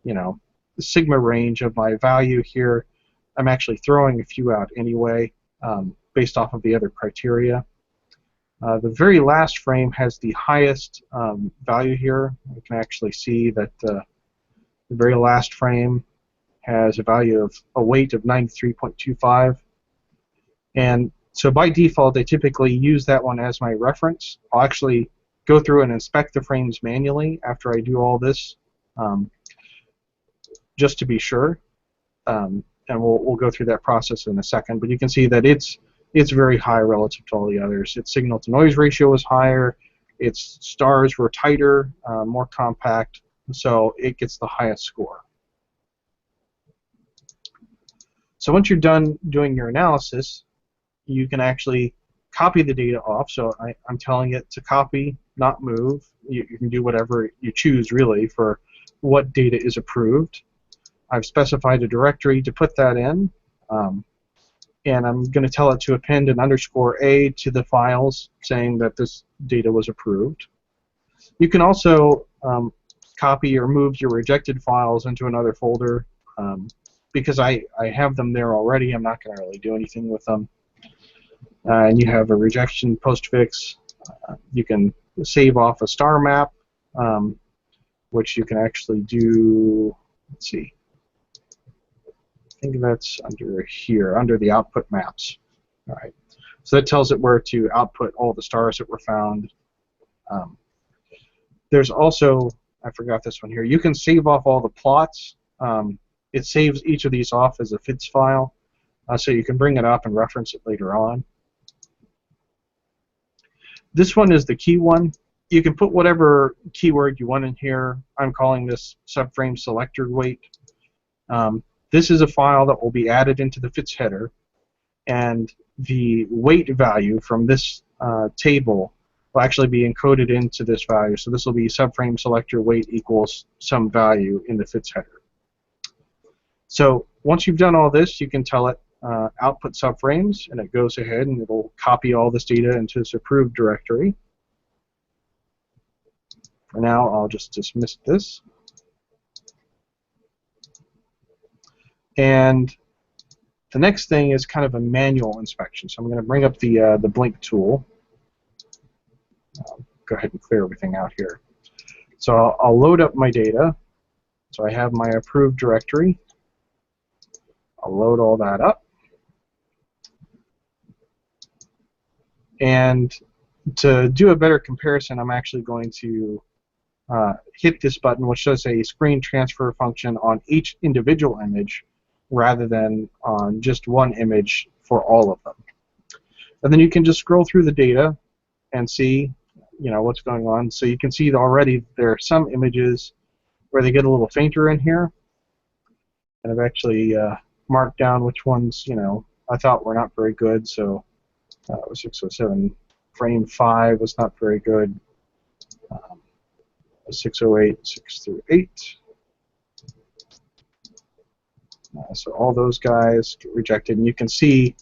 the sigma range of my value here, I'm actually throwing a few out anyway, based off of the other criteria. The very last frame has the highest value here. You can actually see that the very last frame has a value of a weight of 93.25. And so by default, I typically use that one as my reference. I'll actually go through and inspect the frames manually after I do all this, just to be sure. And we'll go through that process in a second. But you can see that it's very high relative to all the others. Its signal-to-noise ratio is higher. Its stars were tighter, more compact, so it gets the highest score. So once you're done doing your analysis, you can actually copy the data off. So I'm telling it to copy, not move. You can do whatever you choose, really, for what data is approved. I've specified a directory to put that in. And I'm going to tell it to append an _A to the files saying that this data was approved. You can also copy or move your rejected files into another folder. Because I have them there already, I'm not going to really do anything with them. And you have a rejection postfix. You can save off a star map, which you can actually do, let's see. I think that's under here, under the output maps. All right. So that tells it where to output all the stars that were found. There's also, I forgot this one here, you can save off all the plots. It saves each of these off as a FITS file, so you can bring it up and reference it later on. This one is the key one. You can put whatever keyword you want in here. I'm calling this Subframe Selector weight. This is a file that will be added into the FITS header, and the weight value from this table will actually be encoded into this value. So this will be Subframe Selector weight equals some value in the FITS header. So once you've done all this, you can tell it output subframes, and it goes ahead and it'll copy all this data into this approved directory. For now, I'll just dismiss this. And the next thing is kind of a manual inspection. So I'm going to bring up the blink tool. Go ahead and clear everything out here. So I'll load up my data. So I have my approved directory. I'll load all that up. And to do a better comparison, I'm actually going to hit this button, which does a screen transfer function on each individual image rather than on just one image for all of them. And then you can just scroll through the data and see, what's going on. So you can see that already there are some images where they get a little fainter in here. And I've actually marked down which ones, I thought were not very good. So 607 frame 5 was not very good. 608, 6 through 8. So all those guys get rejected, and you can see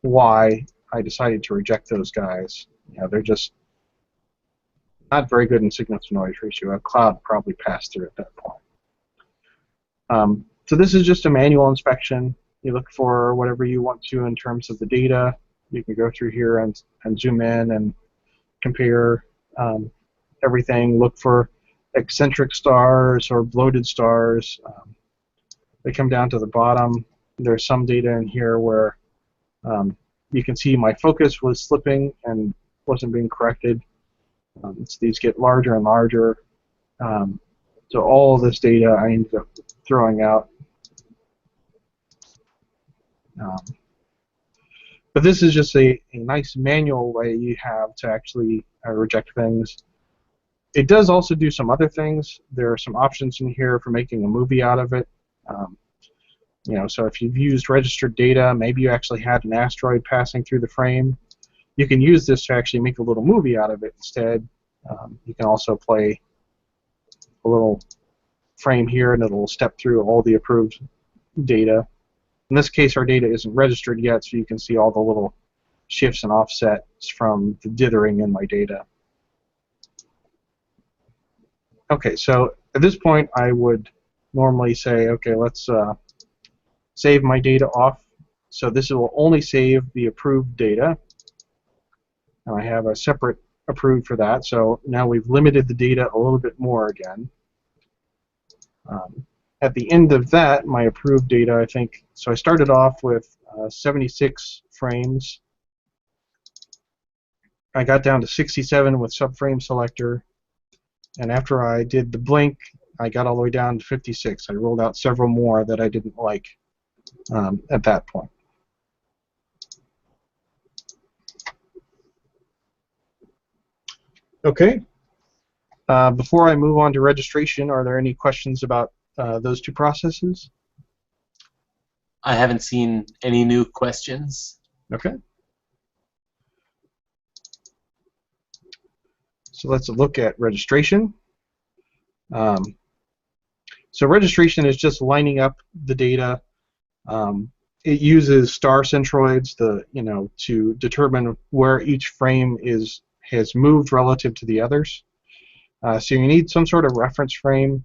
why I decided to reject those guys. They're just not very good in signal-to-noise ratio. A cloud probably passed through at that point. So this is just a manual inspection. You look for whatever you want to in terms of the data. You can go through here and zoom in and compare everything. Look for eccentric stars or bloated stars. They come down to the bottom. There's some data in here where you can see my focus was slipping and wasn't being corrected. So these get larger and larger. So all of this data I ended up throwing out. But this is just a nice manual way you have to actually reject things. It does also do some other things. There are some options in here for making a movie out of it. So if you've used registered data, maybe you actually had an asteroid passing through the frame, you can use this to actually make a little movie out of it instead. You can also play a little frame here, and it'll step through all the approved data. In this case, our data isn't registered yet, so you can see all the little shifts and offsets from the dithering in my data. Okay, so at this point, I would normally say, okay, let's save my data off. So this will only save the approved data. And I have a separate approved for that. So now we've limited the data a little bit more again. At the end of that, my approved data, I think, so I started off with 76 frames. I got down to 67 with Subframe Selector. And after I did the blink, I got all the way down to 56. I rolled out several more that I didn't like at that point. Okay. Before I move on to registration, are there any questions about those two processes? I haven't seen any new questions. Okay. So let's look at registration. So registration is just lining up the data. It uses star centroids to determine where each frame has moved relative to the others. So you need some sort of reference frame.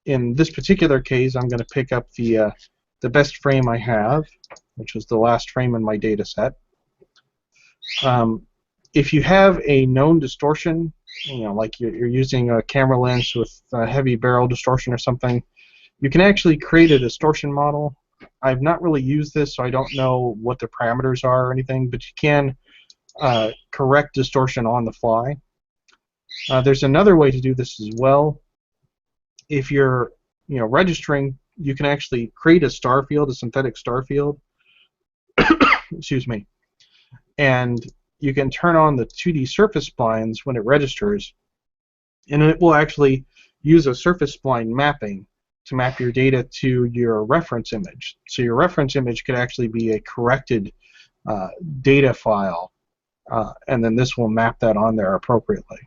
In this particular case, I'm going to pick up the best frame I have, which was the last frame in my data set. If you have a known distortion, like you're using a camera lens with heavy barrel distortion or something, you can actually create a distortion model. I've not really used this, so I don't know what the parameters are or anything, but you can correct distortion on the fly. There's another way to do this as well. If you're registering, you can actually create a star field, a synthetic star field. Excuse me. And you can turn on the 2D surface splines when it registers, and it will actually use a surface spline mapping to map your data to your reference image. So your reference image could actually be a corrected data file, and then this will map that on there appropriately.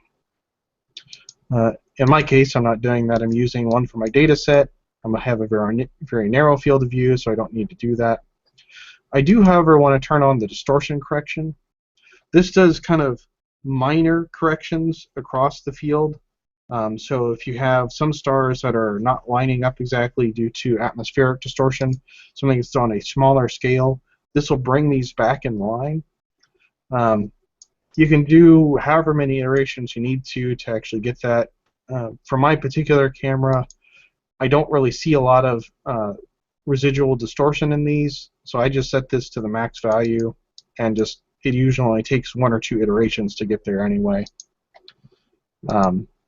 In my case, I'm not doing that. I'm using one for my data set. I have a very narrow field of view, so I don't need to do that. I do, however, want to turn on the distortion correction. This does kind of minor corrections across the field. So if you have some stars that are not lining up exactly due to atmospheric distortion, something that's on a smaller scale, this will bring these back in line. You can do however many iterations you need to actually get that. For my particular camera, I don't really see a lot of residual distortion in these, so I just set this to the max value, and just it usually only takes 1 or 2 iterations to get there anyway.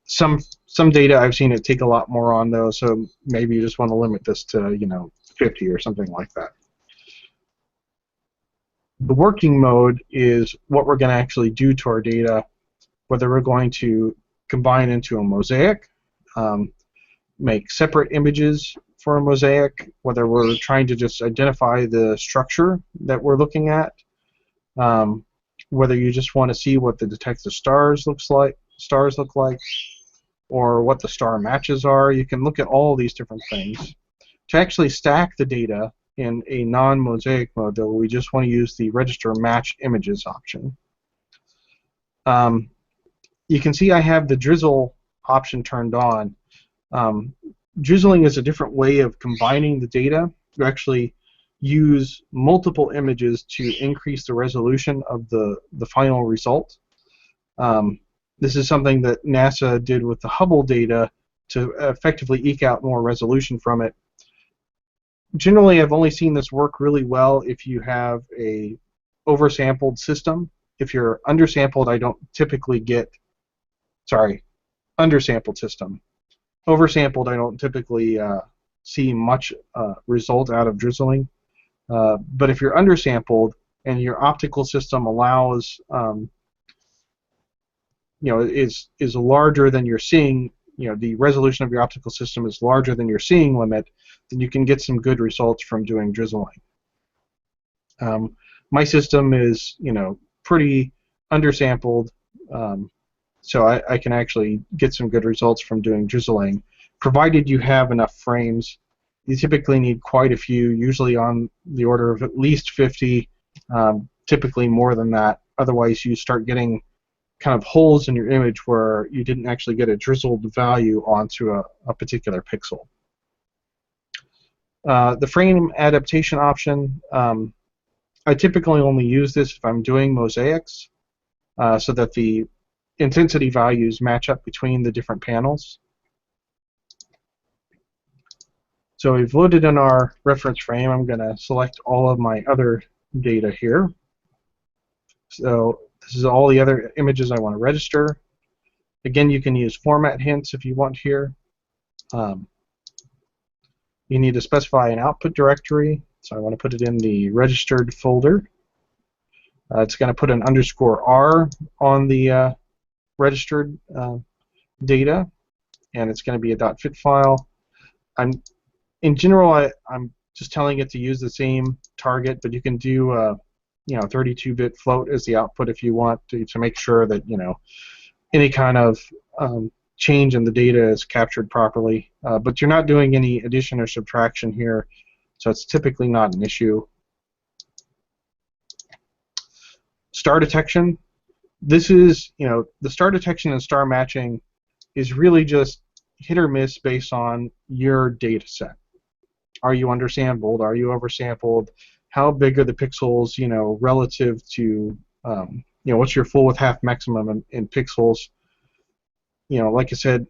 Some data I've seen it take a lot more on though, so maybe you just want to limit this to 50 or something like that. The working mode is what we're going to actually do to our data, whether we're going to combine into a mosaic, make separate images for a mosaic, whether we're trying to just identify the structure that we're looking at, whether you just want to see what the detected stars look like, or what the star matches are. You can look at all these different things. To actually stack the data in a non-mosaic mode, though, we just want to use the Register Match Images option. You can see I have the drizzle option turned on. Drizzling is a different way of combining the data. You actually use multiple images to increase the resolution of the final result. This is something that NASA did with the Hubble data to effectively eke out more resolution from it. Generally, I've only seen this work really well if you have a oversampled system. If you're undersampled, I don't typically get, undersampled system. Oversampled, I don't typically see much result out of drizzling. But if you're undersampled and your optical system allows, is larger than you're seeing, the resolution of your optical system is larger than your seeing limit, then you can get some good results from doing drizzling. My system is, pretty undersampled, so I can actually get some good results from doing drizzling, provided you have enough frames. You typically need quite a few, usually on the order of at least 50, typically more than that. Otherwise, you start getting kind of holes in your image where you didn't actually get a drizzled value onto a particular pixel. The frame adaptation option, I typically only use this if I'm doing mosaics, so that the intensity values match up between the different panels. So we've loaded in our reference frame. I'm going to select all of my other data here. So this is all the other images I want to register. Again, you can use format hints if you want here. You need to specify an output directory. So I want to put it in the registered folder. It's going to put an _R on the registered data, and it's going to be a .fit file. In general, I'm just telling it to use the same target, but you can do 32-bit float as the output if you want to make sure that any kind of change in the data is captured properly. But you're not doing any addition or subtraction here, so it's typically not an issue. Star detection. This is, the star detection and star matching is really just hit or miss based on your data set. Are you undersampled? Are you oversampled? How big are the pixels, relative to, what's your full with half maximum in pixels? Like I said,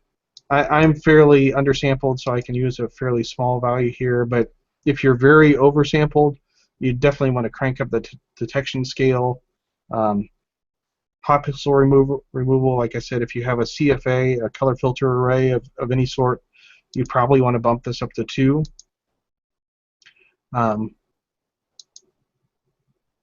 I'm fairly undersampled, so I can use a fairly small value here, but if you're very oversampled, you definitely want to crank up the detection scale. Hot pixel removal, like I said, if you have a CFA, a color filter array of any sort, you probably want to bump this up to 2.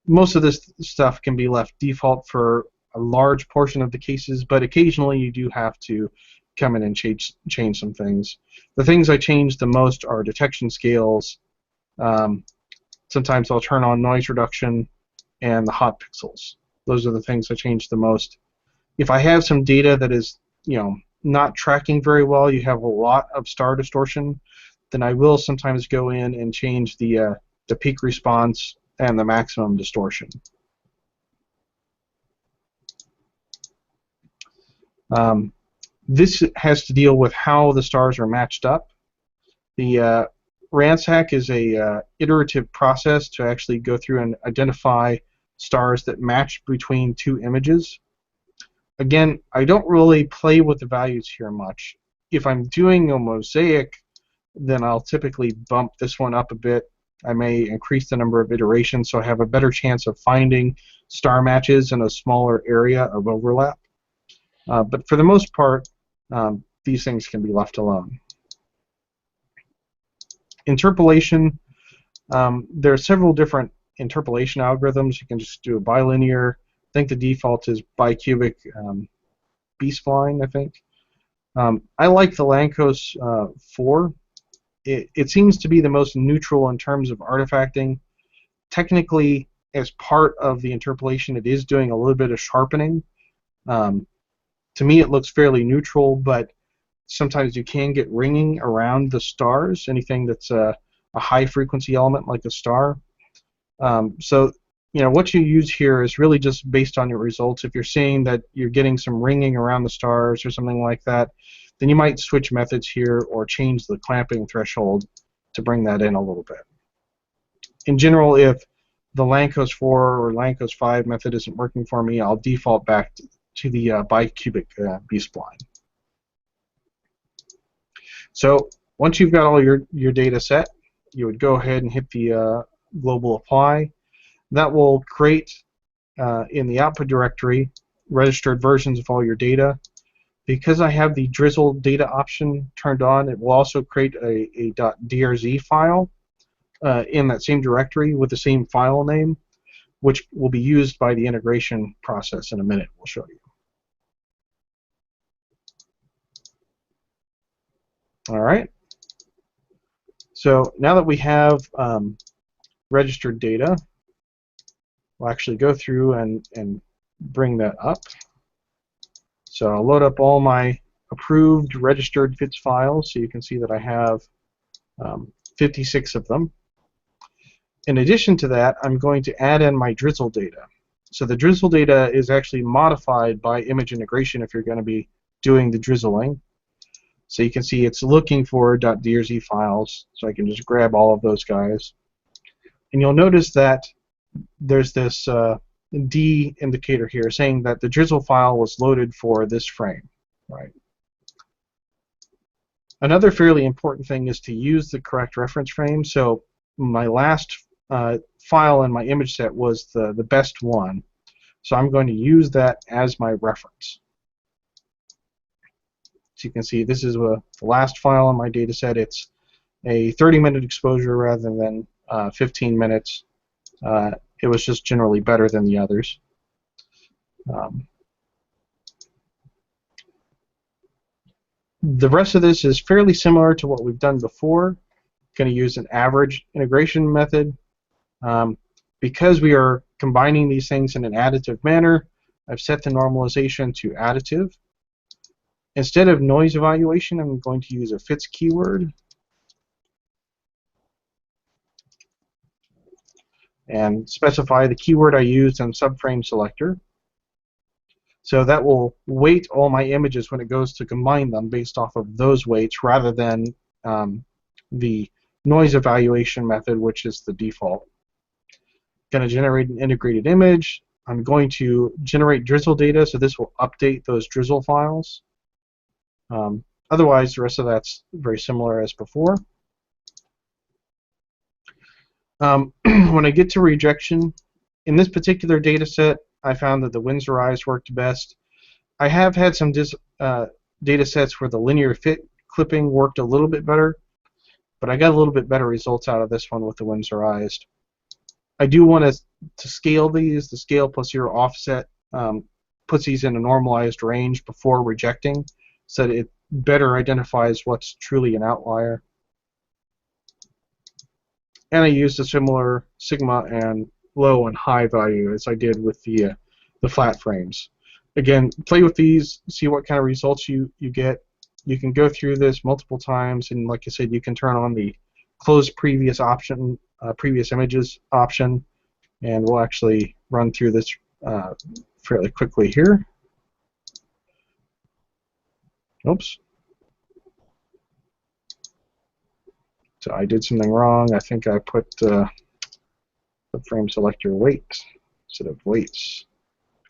Most of this stuff can be left default for a large portion of the cases, but occasionally you do have to come in and change some things. The things I change the most are detection scales. Sometimes I'll turn on noise reduction and the hot pixels. Those are the things I change the most. If I have some data that is, not tracking very well, you have a lot of star distortion, then I will sometimes go in and change the peak response and the maximum distortion. This has to deal with how the stars are matched up. The ransack is a iterative process to actually go through and identify stars that match between two images. Again, I don't really play with the values here much. If I'm doing a mosaic, then I'll typically bump this one up a bit. I may increase the number of iterations so I have a better chance of finding star matches in a smaller area of overlap. But for the most part, these things can be left alone. Interpolation, there are several different interpolation algorithms. You can just do a bilinear. I think the default is bicubic B-spline, I think. I like the Lancos 4. It seems to be the most neutral in terms of artifacting. Technically, as part of the interpolation, it is doing a little bit of sharpening. To me, it looks fairly neutral, but sometimes you can get ringing around the stars, anything that's a high-frequency element like a star. So, what you use here is really just based on your results. If you're seeing that you're getting some ringing around the stars or something like that, then you might switch methods here or change the clamping threshold to bring that in a little bit. In general, if the Lancos 4 or Lancos 5 method isn't working for me, I'll default back to the bicubic B-spline. So once you've got all your data set, you would go ahead and hit the global apply. That will create in the output directory registered versions of all your data. Because I have the drizzle data option turned on, it will also create a .drz file in that same directory with the same file name, which will be used by the integration process in a minute. We'll show you. All right. So now that we have registered data, we'll actually go through and bring that up. So I'll load up all my approved registered FITS files so you can see that I have 56 of them. In addition to that, I'm going to add in my drizzle data. So the drizzle data is actually modified by image integration if you're going to be doing the drizzling. So you can see it's looking for .drz files, so I can just grab all of those guys. And you'll notice that there's this D indicator here saying that the drizzle file was loaded for this frame. Right. Another fairly important thing is to use the correct reference frame. So my last file in my image set was the best one. So I'm going to use that as my reference. So you can see this is the last file in my data set. It's a 30-minute exposure rather than 15 minutes. It was just generally better than the others. The rest of this is fairly similar to what we've done before. Going to use an average integration method. Because we are combining these things in an additive manner, I've set the normalization to additive. Instead of noise evaluation, I'm going to use a FITS keyword. And specify the keyword I used in Subframe Selector. So that will weight all my images when it goes to combine them based off of those weights rather than the noise evaluation method, which is the default. Going to generate an integrated image. I'm going to generate drizzle data, so this will update those drizzle files. Otherwise, the rest of that's very similar as before. When I get to rejection, in this particular data set, I found that the Winsorized worked best. I have had some data sets where the linear fit clipping worked a little bit better, but I got a little bit better results out of this one with the Winsorized. I do want to scale these. The scale plus zero offset puts these in a normalized range before rejecting, so that it better identifies what's truly an outlier. And I used a similar sigma and low and high value as I did with the flat frames. Again, play with these, see what kind of results you get. You can go through this multiple times, and like I said, you can turn on the close previous option, previous images option, and we'll actually run through this fairly quickly here. Oops. So I did something wrong. I think I put the frame selector weight instead of weights.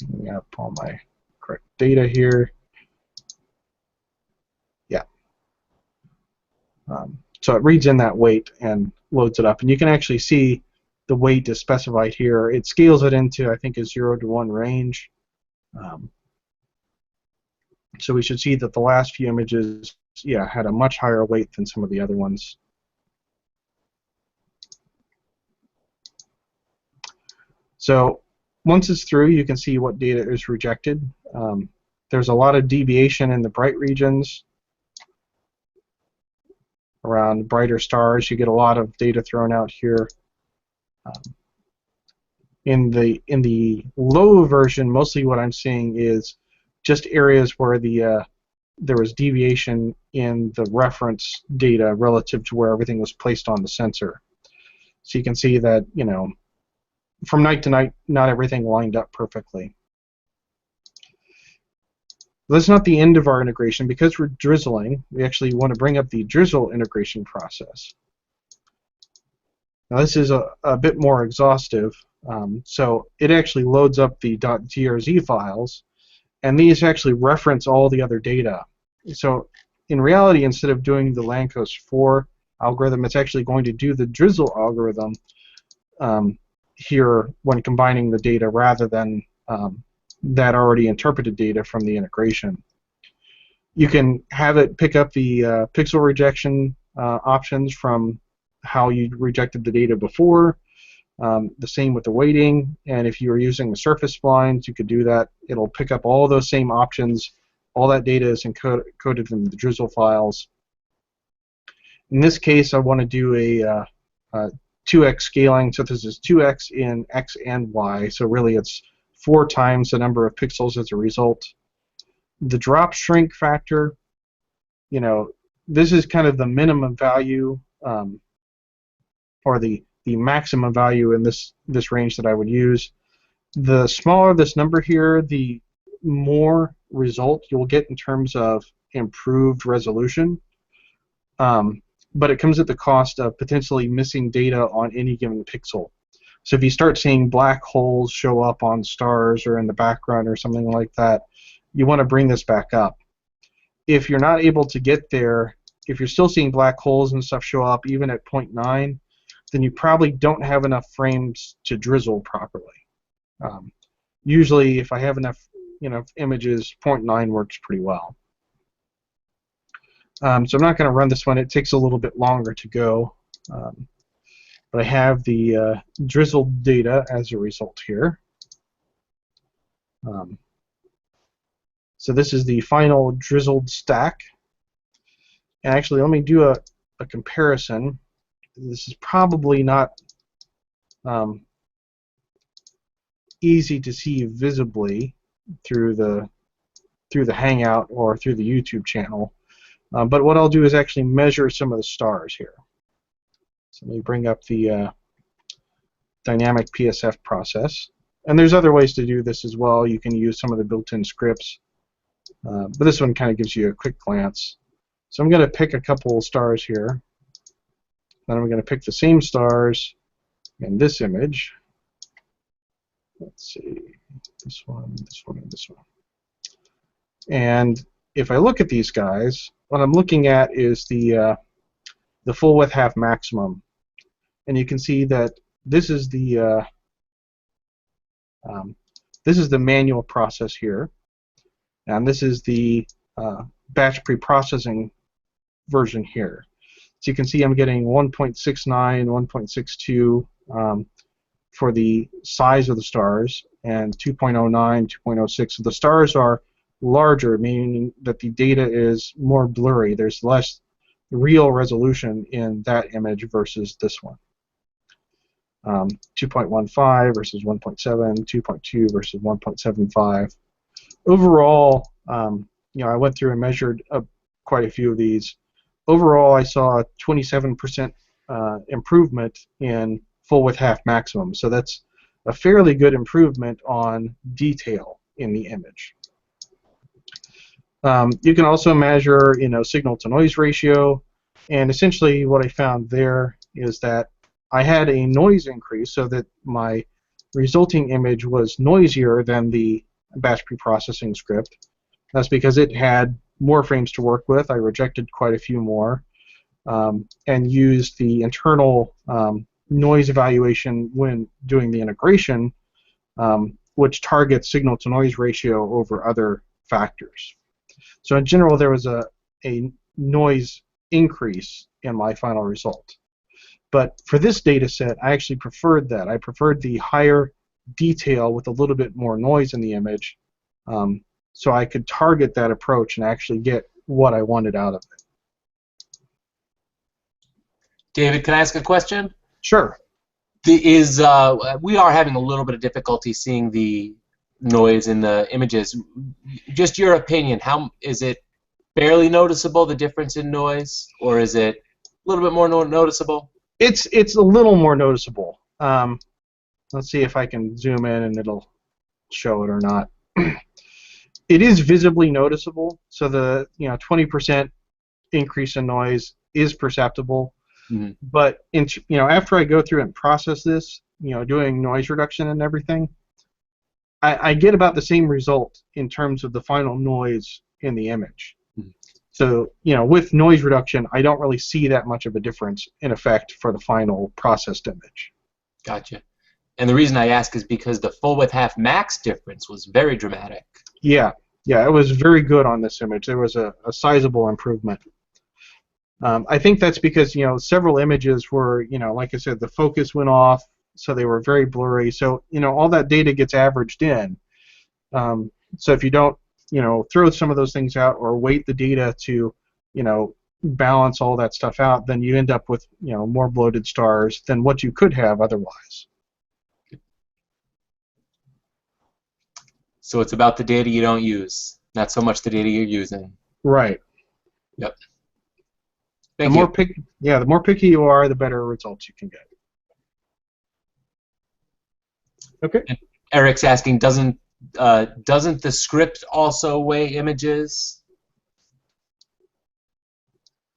Picking up all my correct data here. Yeah. So it reads in that weight and loads it up. And you can actually see the weight is specified here. It scales it into, I think, a 0 to 1 range. So we should see that the last few images, yeah, had a much higher weight than some of the other ones. So once it's through, you can see what data is rejected. There's a lot of deviation in the bright regions. Around brighter stars, you get a lot of data thrown out here. In the low version, mostly what I'm seeing is just areas where there was deviation in the reference data relative to where everything was placed on the sensor. So you can see that, you know, from night to night, not everything lined up perfectly. That's not the end of our integration. Because we're drizzling, we actually want to bring up the drizzle integration process. Now this is a bit more exhaustive. So it actually loads up the .grz files, and these actually reference all the other data. So in reality, instead of doing the Lancos 4 algorithm, it's actually going to do the drizzle algorithm here when combining the data rather than that already interpreted data from the integration. You can have it pick up the pixel rejection options from how you rejected the data before. The same with the weighting, and if you were using the surface splines, you could do that. It'll pick up all those same options. All that data is encoded in the drizzle files. In this case, I want to do a 2x scaling, so this is 2x in x and y, so really it's 4 times the number of pixels as a result. The drop shrink factor, you know, this is kind of the minimum value or the maximum value in this range that I would use. The smaller this number here, the more result you'll get in terms of improved resolution. But it comes at the cost of potentially missing data on any given pixel. So if you start seeing black holes show up on stars or in the background or something like that, you want to bring this back up. If you're not able to get there, if you're still seeing black holes and stuff show up even at 0.9, then you probably don't have enough frames to drizzle properly. Usually, if I have enough, images, 0.9 works pretty well. So I'm not going to run this one. It takes a little bit longer to go. But I have the drizzled data as a result here. So this is the final drizzled stack. And actually, let me do a comparison. This is probably not easy to see visibly through the Hangout or through the YouTube channel. But what I'll do is actually measure some of the stars here. So let me bring up the dynamic PSF process. And there's other ways to do this as well. You can use some of the built-in scripts. But this one kind of gives you a quick glance. So I'm going to pick a couple of stars here. Then I'm going to pick the same stars in this image. Let's see, this one, this one, and this one. And if I look at these guys, what I'm looking at is the full width half maximum. And you can see that this is the manual process here, and this is the batch pre-processing version here. So you can see I'm getting 1.69, 1.62 for the size of the stars, and 2.09, 2.06. So the stars are larger, meaning that the data is more blurry. There's less real resolution in that image versus this one. 2.15 versus 1.7, 2.2 versus 1.75. Overall, I went through and measured quite a few of these. Overall, I saw a 27% improvement in full width half maximum. So that's a fairly good improvement on detail in the image. You can also measure, signal to noise ratio, and essentially what I found there is that I had a noise increase so that my resulting image was noisier than the batch preprocessing script. That's because it had more frames to work with. I rejected quite a few more, and used the internal noise evaluation when doing the integration, which targets signal to noise ratio over other factors. So in general, there was a noise increase in my final result. But for this data set, I actually preferred that. I preferred the higher detail with a little bit more noise in the image, so I could target that approach and actually get what I wanted out of it. David, can I ask a question? Sure. We are having a little bit of difficulty seeing the noise in the images. Just your opinion, how is it barely noticeable, the difference in noise, or is it a little bit more noticeable? It's a little more noticeable. Let's see if I can zoom in and it'll show it or not. It is visibly noticeable, so the 20% increase in noise is perceptible. Mm-hmm. But after I go through and process this, doing noise reduction and everything, I get about the same result in terms of the final noise in the image. Mm-hmm. So with noise reduction, I don't really see that much of a difference in effect for the final processed image. Gotcha. And the reason I ask is because the full width half max difference was very dramatic. Yeah, it was very good on this image. There was a sizable improvement. I think that's because several images were like I said, the focus went off, so they were very blurry. So all that data gets averaged in. So if you don't throw some of those things out or weight the data to balance all that stuff out, then you end up with more bloated stars than what you could have otherwise. So it's about the data you don't use, not so much the data you're using. Right. Yep. The more picky you are, the better results you can get. Okay. And Eric's asking, doesn't the script also weigh images?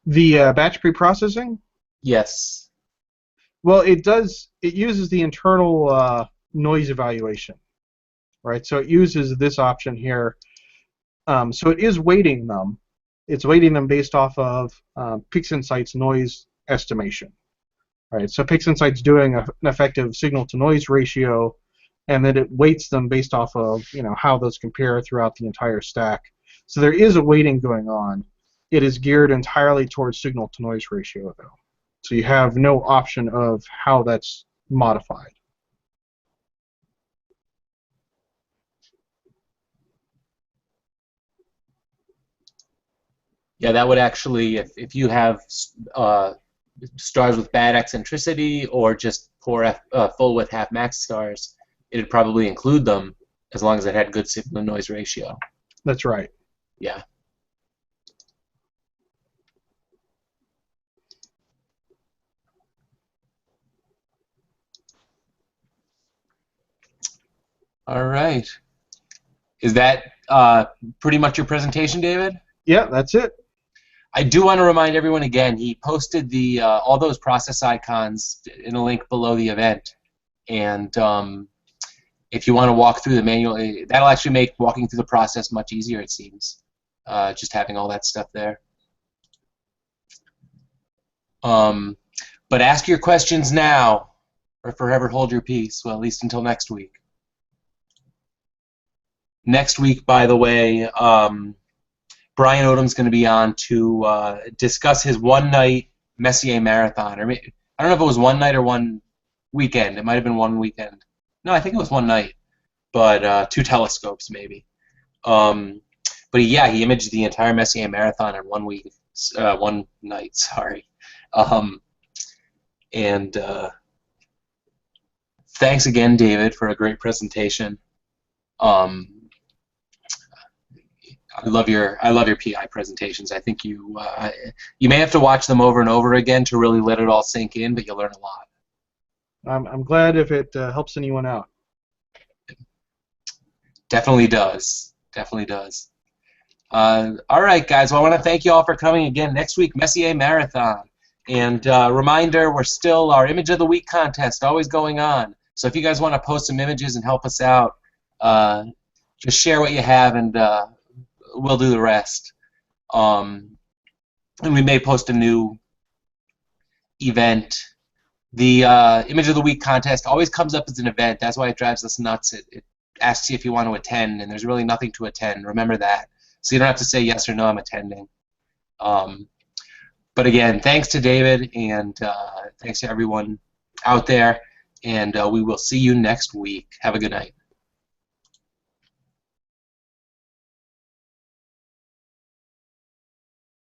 The batch preprocessing? Yes. Well, it does. It uses the internal noise evaluation, right? So it uses this option here. So it is weighting them. It's weighting them based off of PixInsight's noise estimation, right? So PixInsight's doing an effective signal-to-noise ratio, and then it weights them based off of how those compare throughout the entire stack. So there is a weighting going on. It is geared entirely towards signal-to-noise ratio, though. So you have no option of how that's modified. Yeah, that would actually, if you have stars with bad eccentricity or just poor full width half max stars, it would probably include them as long as it had good signal to noise ratio. That's right. Yeah. All right. Is that pretty much your presentation, David? Yeah, that's it. I do want to remind everyone again, he posted the all those process icons in a link below the event, and if you want to walk through the manual, that'll actually make walking through the process much easier, it seems, just having all that stuff there. But ask your questions now, or forever hold your peace, well, at least until next week. Next week, by the way, Brian Odom's going to be on to discuss his one-night Messier marathon. Or I don't know if it was one night or one weekend. It might have been one weekend. No, I think it was one night, but 2 telescopes maybe. But yeah, he imaged the entire Messier marathon in one night. Sorry. And thanks again, David, for a great presentation. I love your PI presentations. I think you may have to watch them over and over again to really let it all sink in, but you'll learn a lot. I'm glad if it helps anyone out. Definitely does. Definitely does. All right, guys. Well, I want to thank you all for coming again. Next week, Messier Marathon. And reminder, we're still our Image of the Week contest always going on. So if you guys want to post some images and help us out, just share what you have, and we'll do the rest. And we may post a new event. The Image of the Week contest always comes up as an event. That's why it drives us nuts. It asks you if you want to attend, and there's really nothing to attend. Remember that. So you don't have to say yes or no, I'm attending. But again, thanks to David, and thanks to everyone out there, and we will see you next week. Have a good night.